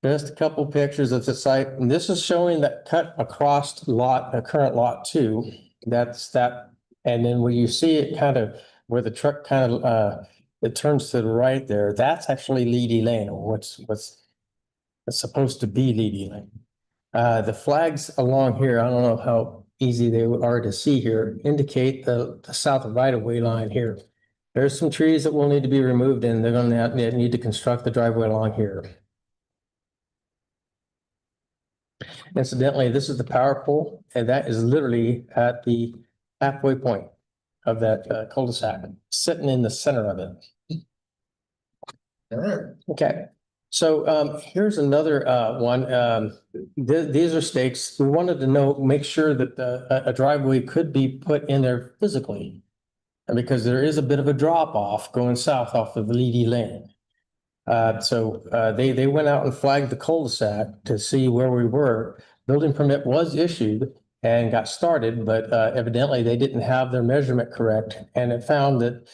Just a couple pictures of the site, and this is showing that cut across lot, the current Lot 2. That's that, and then where you see it kind of where the truck kind of it turns to the right there, that's actually Leedy Lane, or what's supposed to be Leedy Lane. The flags along here, I don't know how easy they are to see here, indicate the south right-of-way line here. There's some trees that will need to be removed, and they're going to need to construct the driveway along here. Incidentally, this is the power pole, and that is literally at the halfway point of that cul-de-sac, sitting in the center of it. All right. Okay, so here's another one. These are stakes. We wanted to make sure that a driveway could be put in there physically, because there is a bit of a drop off going south off of the Leedy Lane. So they went out and flagged the cul-de-sac to see where we were. Building permit was issued and got started, but evidently they didn't have their measurement correct, and it found that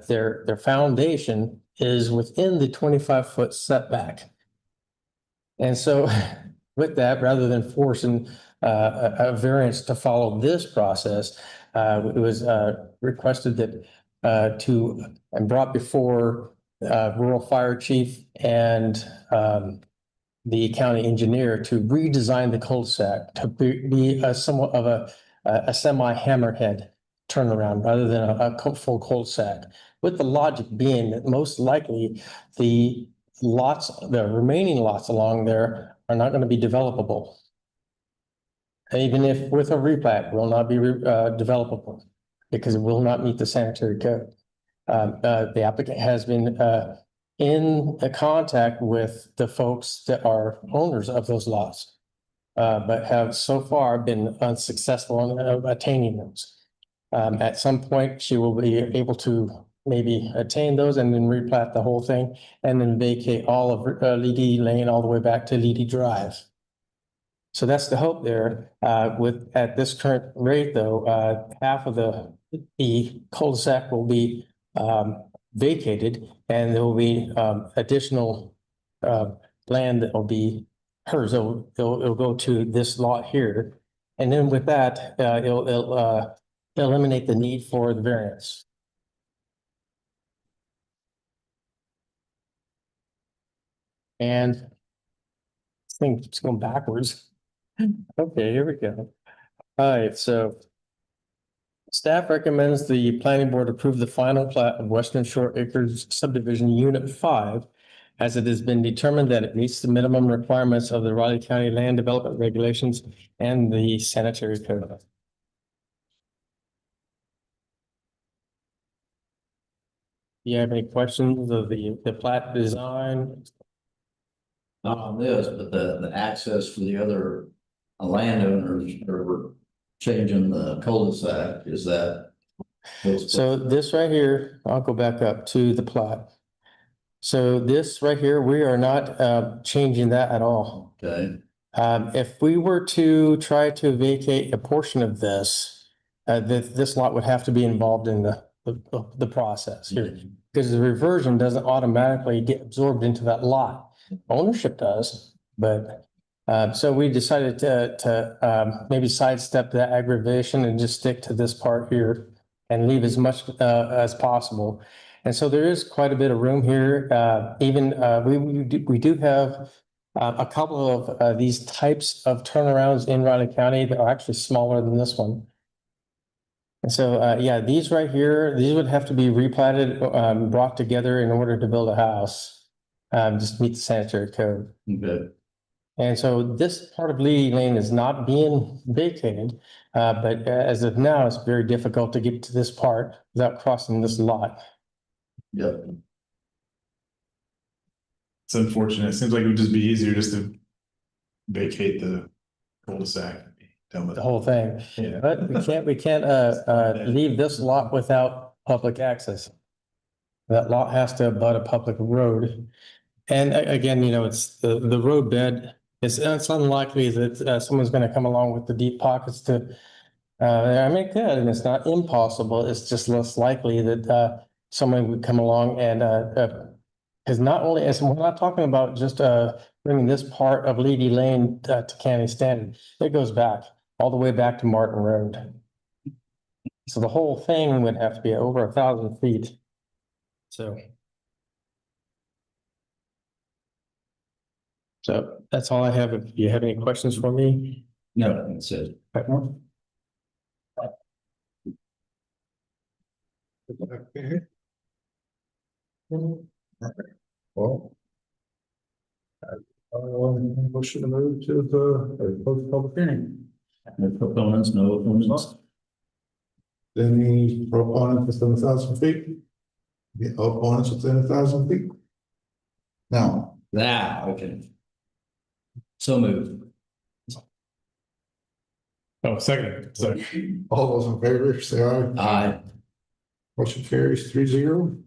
their foundation is within the 25-foot setback. And so with that, rather than forcing a variance to follow this process, it was requested that and brought before rural fire chief and the county engineer to redesign the cul-de-sac to be somewhat of a semi-hammerhead turnaround rather than a full cul-de-sac, with the logic being that most likely the remaining lots along there are not going to be developable. Even if with a replat, will not be developable because it will not meet the sanitary code. The applicant has been in contact with the folks that are owners of those lots. but have so far been unsuccessful in attaining those. At some point, she will be able to maybe attain those and then replat the whole thing and then vacate all of Leedy Lane all the way back to Leedy Drive. So that's the hope there. At this current rate, though, half of the cul-de-sac will be vacated and there will be additional land that will be hers. It'll go to this lot here. And then with that, it'll eliminate the need for the variance. And this thing keeps going backwards. Okay, here we go. All right, so staff recommends the planning board approve the final plat of Western Shore Acres subdivision unit 5 as it has been determined that it meets the minimum requirements of the Riley County Land Development Regulations and the sanitary code. Do you have any questions of the plat design? Not on this, but the access for the other landowners are changing the cul-de-sac, is that? So this right here, I'll go back up to the plat. So this right here, we are not changing that at all. Okay, If we were to try to vacate a portion of this, this lot would have to be involved in the process here. Because the reversion doesn't automatically get absorbed into that lot. Ownership does, but so we decided to maybe sidestep that aggravation and just stick to this part here and leave as much as possible. And so there is quite a bit of room here. Even we do have a couple of these types of turnarounds in Riley County that are actually smaller than this one. And so, yeah, these right here, these would have to be replatted, brought together in order to build a house. Just meet the sanitary code. okay. And so this part of Lee Lane is not being vacated, but as of now, it's very difficult to get to this part without crossing this lot. Yep. It's unfortunate. It seems like it would just be easier just to vacate the cul-de-sac and be done with The it. whole thing. Yeah. But we can't leave this lot without public access. That lot has to abut a public road. And again, you know, it's the roadbed. It's unlikely that someone's gonna come along with the deep pockets to. I mean, it could, and it's not impossible. It's just less likely that someone would come along and because not only, as we're not talking about just bringing this part of Leedy Lane to county standard. It goes back all the way back to Martin Road. So the whole thing would have to be over 1,000 feet. So that's all I have. If you have any questions for me? No, that's it. Well. Motion to move to the public hearing. No proponents, no opponents. Any proponents within 1,000 feet? The opponents within 1,000 feet? No. Okay. So moved. Oh, second. Sorry. All those in favor, say aye. Aye. Motion carries 3-0.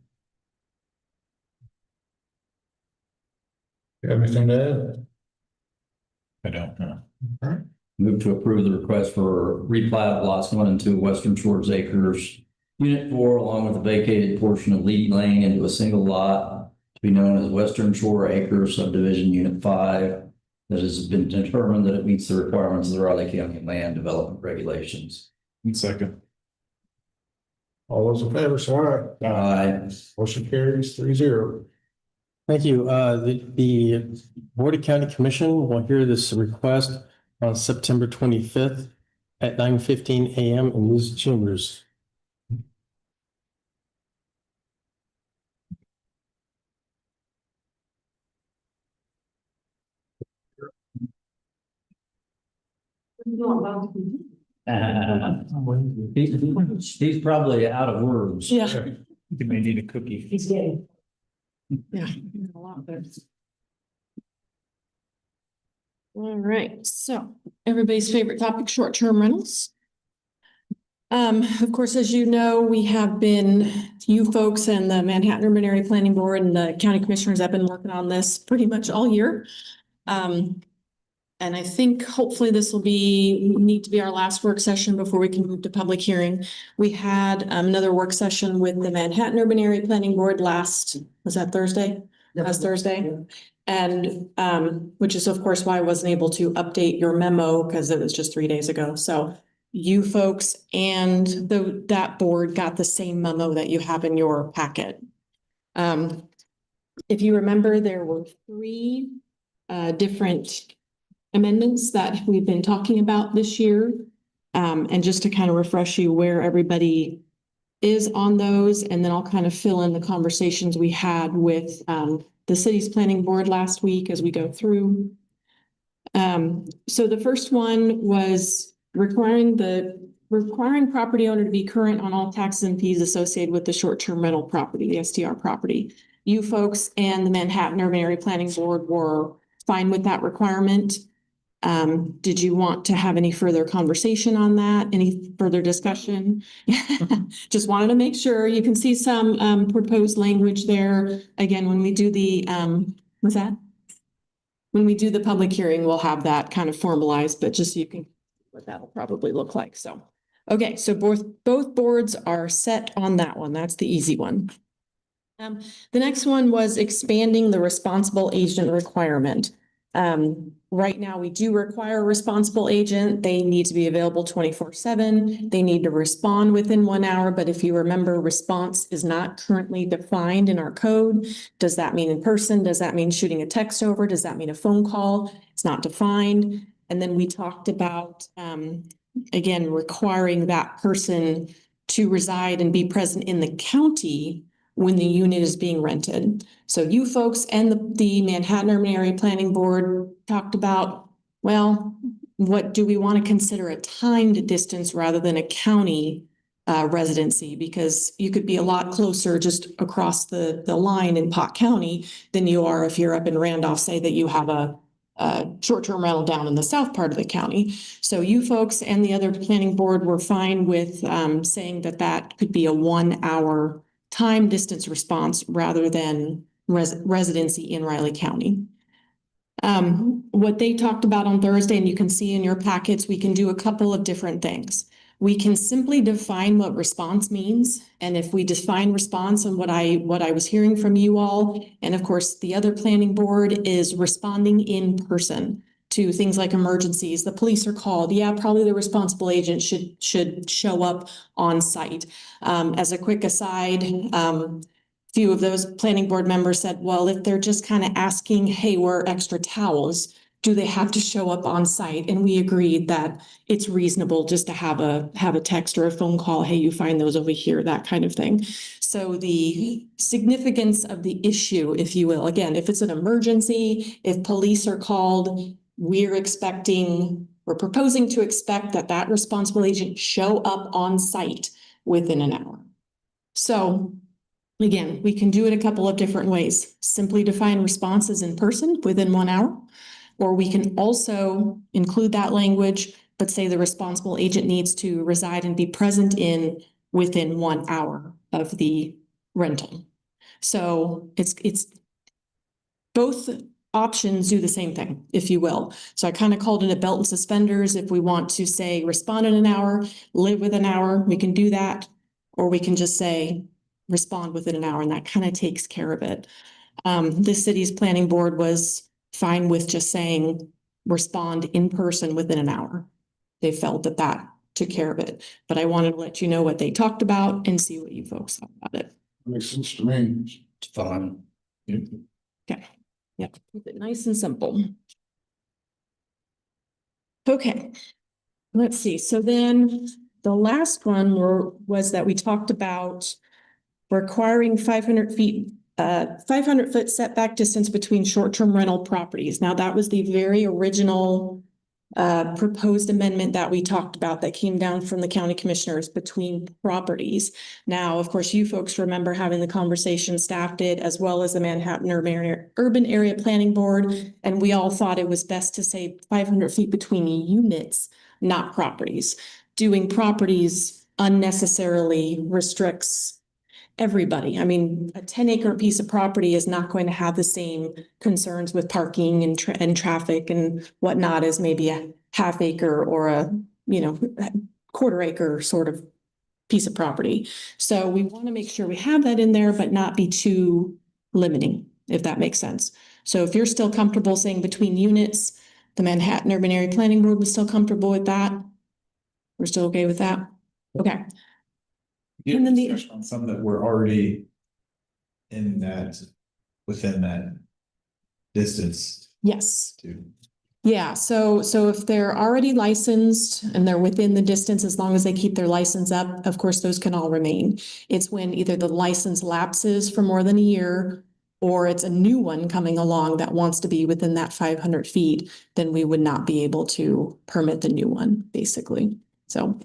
You have anything to add? I don't know. Move to approve the request for replat of lots 1 and 2 Western Shores Acres. Unit 4, along with the vacated portion of Leedy Lane into a single lot to be known as Western Shore Acres Subdivision Unit 5. That has been determined that it meets the requirements of the Riley County Land Development Regulations. Second. All those in favor, say aye. Aye. Motion carries 3-0. Thank you. The Board of County Commission will hear this request on September 25th at 9:15 a.m. in these chambers. He's probably out of words. Yeah. You may need a cookie. He's getting. Yeah. A lot of those. All right, so everybody's favorite topic, short-term rentals. Of course, as you know, we have been, you folks and the Manhattan Urban Area Planning Board and the county commissioners have been working on this pretty much all year. And I think hopefully this will need to be our last work session before we can move to public hearing. We had another work session with the Manhattan Urban Area Planning Board was that Thursday? Last Thursday. And which is of course why I wasn't able to update your memo because it was just 3 days ago. So you folks and that board got the same memo that you have in your packet. If you remember, there were 3 different amendments that we've been talking about this year. And just to kind of refresh you where everybody is on those, and then I'll kind of fill in the conversations we had with the city's planning board last week as we go through. So the first one was requiring property owner to be current on all taxes and fees associated with the short-term rental property, the STR property. You folks and the Manhattan Urban Area Planning Board were fine with that requirement. Did you want to have any further conversation on that? Any further discussion? Just wanted to make sure. You can see some proposed language there. Again, when we do the, what's that? When we do the public hearing, we'll have that kind of formalized, but just so you can, what that'll probably look like. So, okay, so both boards are set on that one. That's the easy one. The next one was expanding the responsible agent requirement. Right now, we do require a responsible agent. They need to be available 24/7. They need to respond within 1 hour. But if you remember, response is not currently defined in our code. Does that mean in person? Does that mean shooting a text over? Does that mean a phone call? It's not defined. And then we talked about, again, requiring that person to reside and be present in the county when the unit is being rented. So you folks and the Manhattan Urban Area Planning Board talked about, well, what do we want to consider a timed distance rather than a county residency? Because you could be a lot closer just across the line in Pot County than you are if you're up in Randolph, say that you have a short-term rental down in the south part of the county. So you folks and the other planning board were fine with saying that could be a 1 hour time distance response rather than residency in Riley County. What they talked about on Thursday, and you can see in your packets, we can do a couple of different things. We can simply define what response means. And if we define response and what I was hearing from you all, and of course, the other planning board is responding in person to things like emergencies, the police are called. Yeah, probably the responsible agent should show up on site. As a quick aside, few of those planning board members said, well, if they're just kind of asking, hey, where are extra towels? Do they have to show up on site? And we agreed that it's reasonable just to have a text or a phone call. Hey, you find those over here, that kind of thing. So the significance of the issue, if you will, again, if it's an emergency, if police are called, we're proposing to expect that responsible agent show up on site within an hour. So again, we can do it a couple of different ways. Simply define responses in person within 1 hour, or we can also include that language, but say the responsible agent needs to reside and be present within 1 hour of the rental. So it's both options do the same thing, if you will. So I kind of called it a belt and suspenders. If we want to say respond in an hour, live with an hour, we can do that. Or we can just say respond within an hour, and that kind of takes care of it. The city's planning board was fine with just saying respond in person within an hour. They felt that took care of it. But I wanted to let you know what they talked about and see what you folks thought about it. Makes sense to me. It's fine. Okay. Yeah, keep it nice and simple. Okay, let's see. So then the last one was that we talked about requiring 500 foot setback distance between short-term rental properties. Now that was the very original proposed amendment that we talked about that came down from the county commissioners between properties. Now, of course, you folks remember having the conversation staff did, as well as the Manhattan Urban Area Planning Board. And we all thought it was best to say 500 feet between units, not properties. Doing properties unnecessarily restricts everybody. I mean, a 10-acre piece of property is not going to have the same concerns with parking and traffic and whatnot as maybe a half acre or a, quarter acre sort of piece of property. So we want to make sure we have that in there, but not be too limiting, if that makes sense. So if you're still comfortable saying between units, the Manhattan Urban Area Planning Board was still comfortable with that. We're still okay with that? Okay. Yeah, And then the- discussion on some that were already in that, within that distance Yes. to. Yeah, so if they're already licensed and they're within the distance, as long as they keep their license up, of course, those can all remain. It's when either the license lapses for more than a year or it's a new one coming along that wants to be within that 500 feet, then we would not be able to permit the new one, basically. So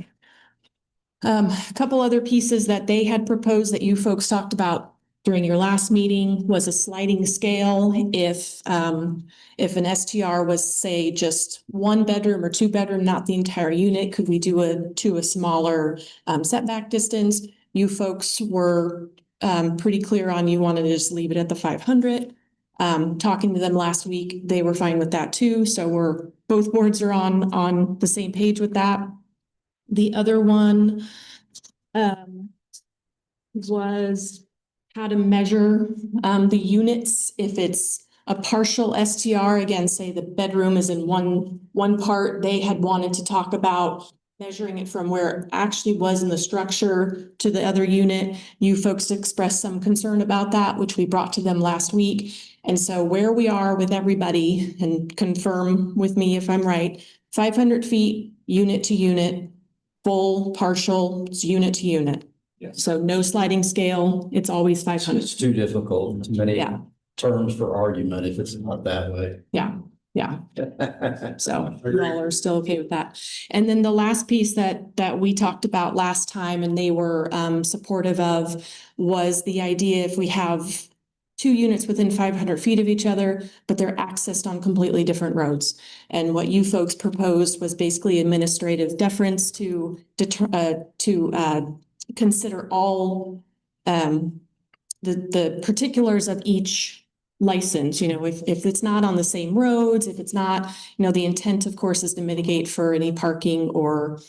a couple other pieces that they had proposed that you folks talked about during your last meeting was a sliding scale. If an STR was, say, just 1 bedroom or 2 bedroom, not the entire unit, could we do a smaller setback distance? You folks were pretty clear on you wanted to just leave it at the 500. Talking to them last week, they were fine with that too. So both boards are on the same page with that. The other one was how to measure the units. If it's a partial STR, again, say the bedroom is in one part, they had wanted to talk about measuring it from where it actually was in the structure to the other unit. You folks expressed some concern about that, which we brought to them last week. And so where we are with everybody, and confirm with me if I'm right, 500 feet, unit to unit, full, partial, it's unit to unit. Yes. So no sliding scale, it's always 500. It's too difficult, too many Yeah. terms for argument if it's not that way. Yeah. So you all are still okay with that. And then the last piece that we talked about last time and they were supportive of was the idea if we have 2 units within 500 feet of each other, but they're accessed on completely different roads. And what you folks proposed was basically administrative deference to consider all the particulars of each license, if it's not on the same roads, if it's not, the intent, of course, is to mitigate for any parking or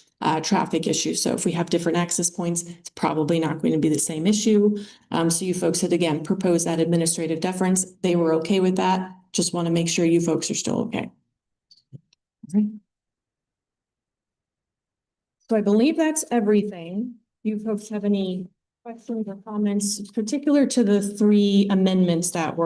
traffic issues. So if we have different access points, it's probably not going to be the same issue. So you folks had, again, proposed that administrative deference. They were okay with that. Just want to make sure you folks are still okay. Okay. So I believe that's everything. You folks have any questions or comments particular to the 3 amendments that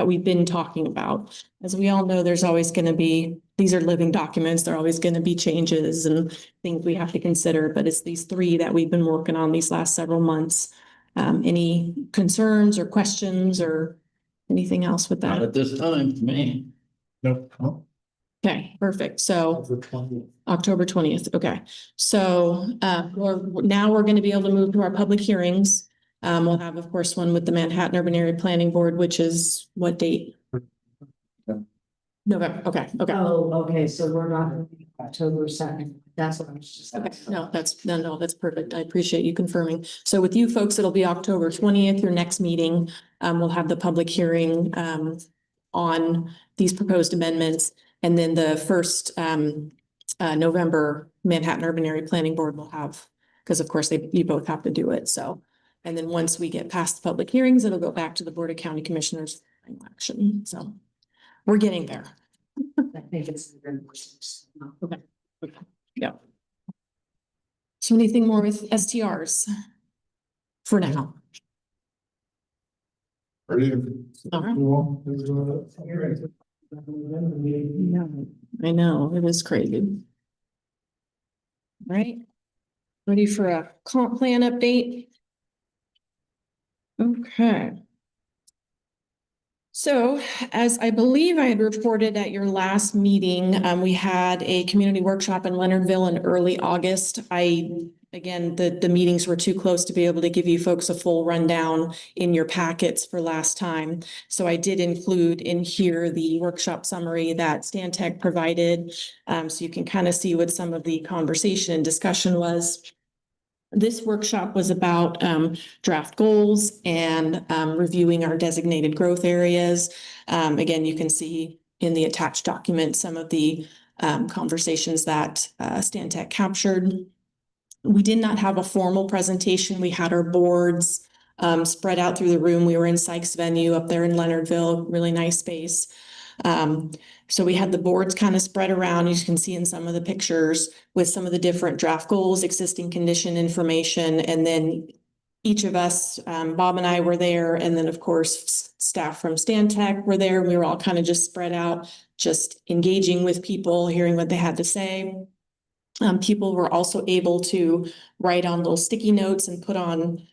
we've been talking about? As we all know, there's always going to be, these are living documents. There are always going to be changes and things we have to consider, but it's these 3 that we've been working on these last several months. Any concerns or questions or anything else with Not that? at this time, for me. Nope. Okay, perfect. So October 20th. Okay. So we're going to be able to move to our public hearings. We'll have, of course, one with the Manhattan Urban Area Planning Board, which is what date? November. Okay. Oh, okay, so we're not October 2nd. That's what I was just. Okay, no, that's perfect. I appreciate you confirming. So with you folks, it'll be October 20th, your next meeting. We'll have the public hearing on these proposed amendments. And then the first November Manhattan Urban Area Planning Board will have, because of course you both have to do it. So, and then once we get past the public hearings, it'll go back to the Board of County Commissioners for final action. So we're getting there. I think it's. Okay. Yeah. So anything more with STRs for now? Ready to- All right. I know, it is crazy. All right. Ready for a comp plan update? Okay. So as I believe I had reported at your last meeting, we had a community workshop in Leonardville in early August. Again, the meetings were too close to be able to give you folks a full rundown in your packets for last time. So I did include in here the workshop summary that Stantec provided. So you can kind of see what some of the conversation and discussion was. This workshop was about draft goals and reviewing our designated growth areas. Again, you can see in the attached document some of the conversations that Stantec captured. We did not have a formal presentation. We had our boards spread out through the room. We were in Sykes Venue up there in Leonardville, really nice space. So we had the boards kind of spread around, you can see in some of the pictures with some of the different draft goals, existing condition information, and then each of us, Bob and I were there, and then of course staff from Stantec were there. We were all kind of just spread out, just engaging with people, hearing what they had to say. People were also able to write on little sticky notes and put on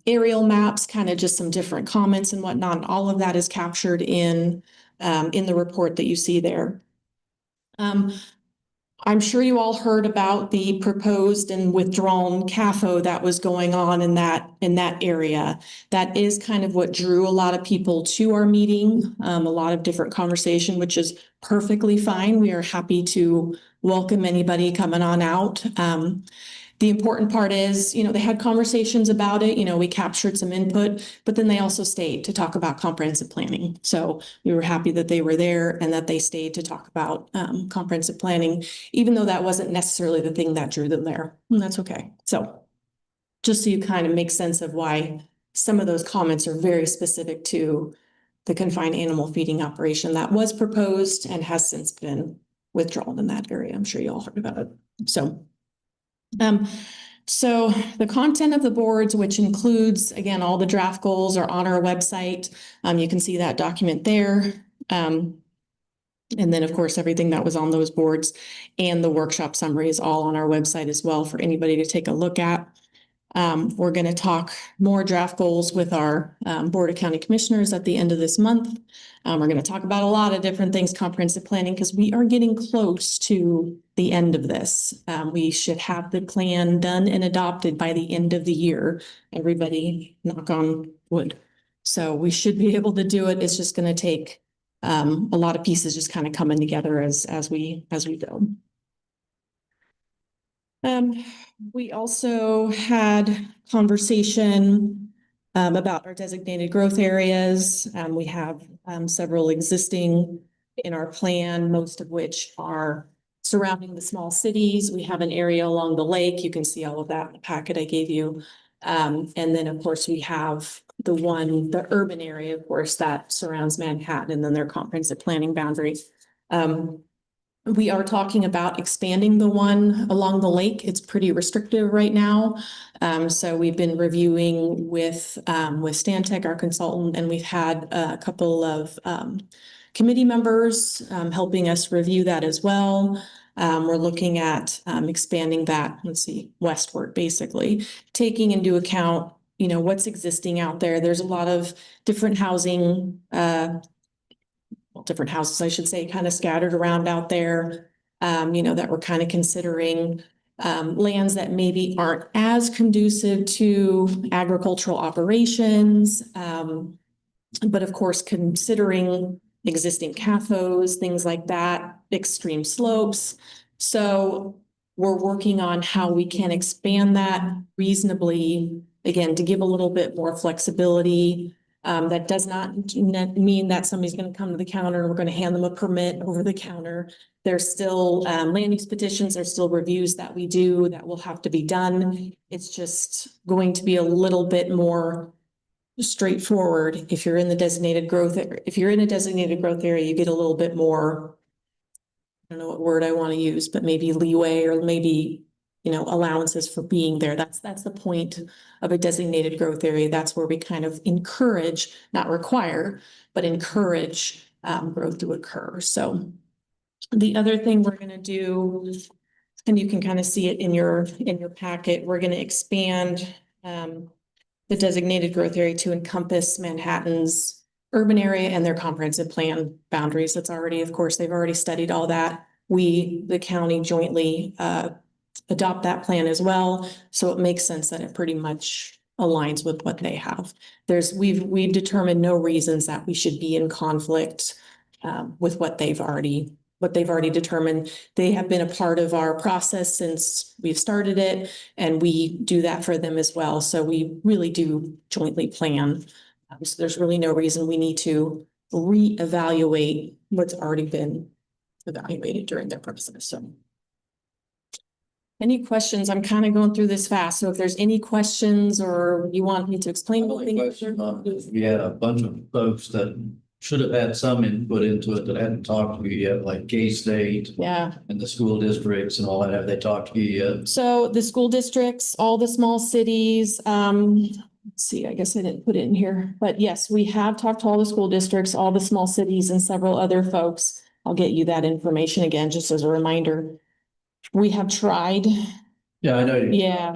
aerial maps, kind of just some different comments and whatnot. All of that is captured in the report that you see there. I'm sure you all heard about the proposed and withdrawn CAFO that was going on in that area. That is kind of what drew a lot of people to our meeting, a lot of different conversation, which is perfectly fine. We are happy to welcome anybody coming on out. The important part is, they had conversations about it, we captured some input, but then they also stayed to talk about comprehensive planning. So we were happy that they were there and that they stayed to talk about comprehensive planning, even though that wasn't necessarily the thing that drew them there. And that's okay. So just so you kind of make sense of why some of those comments are very specific to the confined animal feeding operation that was proposed and has since been withdrawn in that area. I'm sure you all heard about it. So the content of the boards, which includes, again, all the draft goals, are on our website. You can see that document there. And then, of course, everything that was on those boards and the workshop summary is all on our website as well for anybody to take a look at. We're going to talk more draft goals with our Board of County Commissioners at the end of this month. We're going to talk about a lot of different things, comprehensive planning, because we are getting close to the end of this. We should have the plan done and adopted by the end of the year. Everybody, knock on wood. So we should be able to do it. It's just going to take a lot of pieces just kind of coming together as we go. We also had conversation about our designated growth areas. We have several existing in our plan, most of which are surrounding the small cities. We have an area along the lake. You can see all of that in the packet I gave you. And then, of course, we have the urban area, of course, that surrounds Manhattan and then their comprehensive planning boundaries. We are talking about expanding the one along the lake. It's pretty restrictive right now. So we've been reviewing with Stantec, our consultant, and we've had a couple of committee members helping us review that as well. We're looking at expanding that, westward, basically, taking into account, what's existing out there. There's a lot of different housing, different houses, I should say, kind of scattered around out there, that we're kind of considering lands that maybe aren't as conducive to agricultural operations. But of course, considering existing CAFOs, things like that, extreme slopes. So we're working on how we can expand that reasonably, again, to give a little bit more flexibility. That does not mean that somebody's going to come to the counter and we're going to hand them a permit over the counter. There's still land use petitions, there's still reviews that we do that will have to be done. It's just going to be a little bit more straightforward. If you're in the designated growth, if you're in a designated growth area, you get a little bit more, I don't know what word I want to use, but maybe leeway or maybe allowances for being there. That's the point of a designated growth area. That's where we kind of encourage, not require, but encourage growth to occur. So the other thing we're going to do, and you can kind of see it in your packet, we're going to expand the designated growth area to encompass Manhattan's urban area and their comprehensive plan boundaries. That's already, of course, they've already studied all that. We, the county jointly, adopt that plan as well. So it makes sense that it pretty much aligns with what they have. We've determined no reasons that we should be in conflict with what they've already determined. They have been a part of our process since we've started it, and we do that for them as well. So we really do jointly plan. So there's really no reason we need to reevaluate what's already been evaluated during their process. So any questions? I'm kind of going through this fast. So if there's any questions or you want me to explain anything. We had a bunch of folks that should have had some input into it that hadn't talked to you yet, like K-State Yeah. and the school districts and all that. Have they talked to you yet? So the school districts, all the small cities, let's see, I guess I didn't put it in here, but yes, we have talked to all the school districts, all the small cities and several other folks. I'll get you that information again, just as a reminder. We have tried. Yeah, I know. Yeah,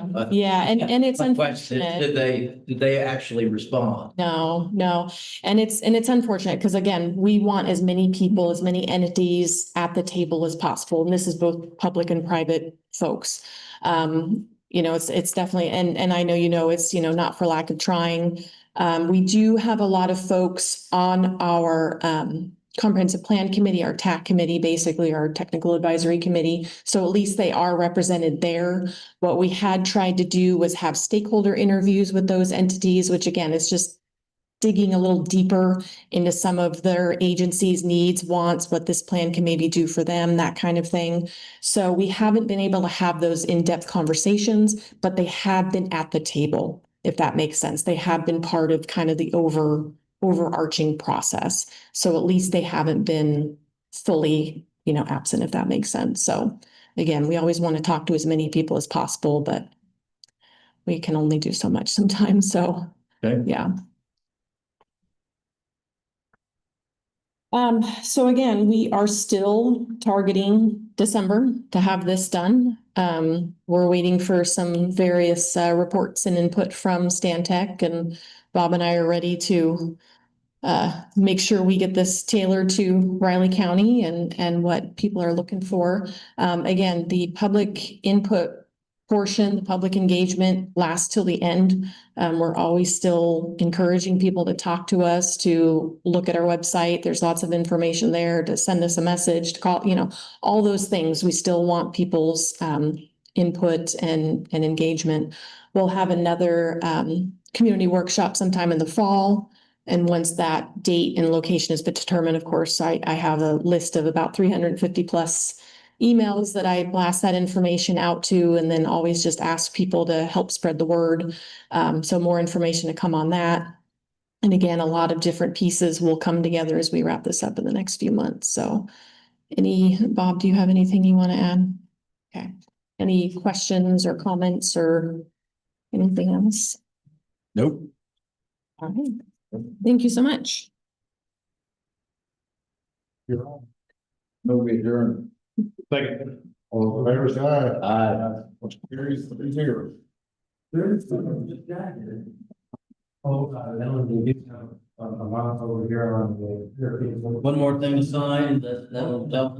and it's My question, unfortunate. did they actually respond? No. And it's unfortunate because again, we want as many people, as many entities at the table as possible. And this is both public and private folks. It's definitely, and I know, it's, not for lack of trying. We do have a lot of folks on our, comprehensive plan committee, our TAC committee, basically our technical advisory committee. So at least they are represented there. What we had tried to do was have stakeholder interviews with those entities, which again, is just digging a little deeper into some of their agencies' needs, wants, what this plan can maybe do for them, that kind of thing. So we haven't been able to have those in-depth conversations, but they have been at the table, if that makes sense. They have been part of kind of the overarching process. So at least they haven't been fully, absent, if that makes sense. So again, we always want to talk to as many people as possible, but we can only do so much sometimes. So, Okay. yeah. So again, we are still targeting December to have this done. We're waiting for some various reports and input from Stantec, and Bob and I are ready to make sure we get this tailored to Riley County and what people are looking for. Again, the public input portion, the public engagement lasts till the end. We're always still encouraging people to talk to us, to look at our website. There's lots of information there, to send us a message, to call, all those things. We still want people's input and engagement. We'll have another community workshop sometime in the fall. And once that date and location has been determined, of course, I have a list of about 350 plus emails that I blast that information out to, and then always just ask people to help spread the word. So more information to come on that. And again, a lot of different pieces will come together as we wrap this up in the next few months. So Bob, do you have anything you want to add? Okay. Any questions or comments or anything else? Nope. All right. Thank you so much. You're on. No, we adjourn. Second. All in favor, say aye. Motion carries 3-0. One more thing to sign, that'll help.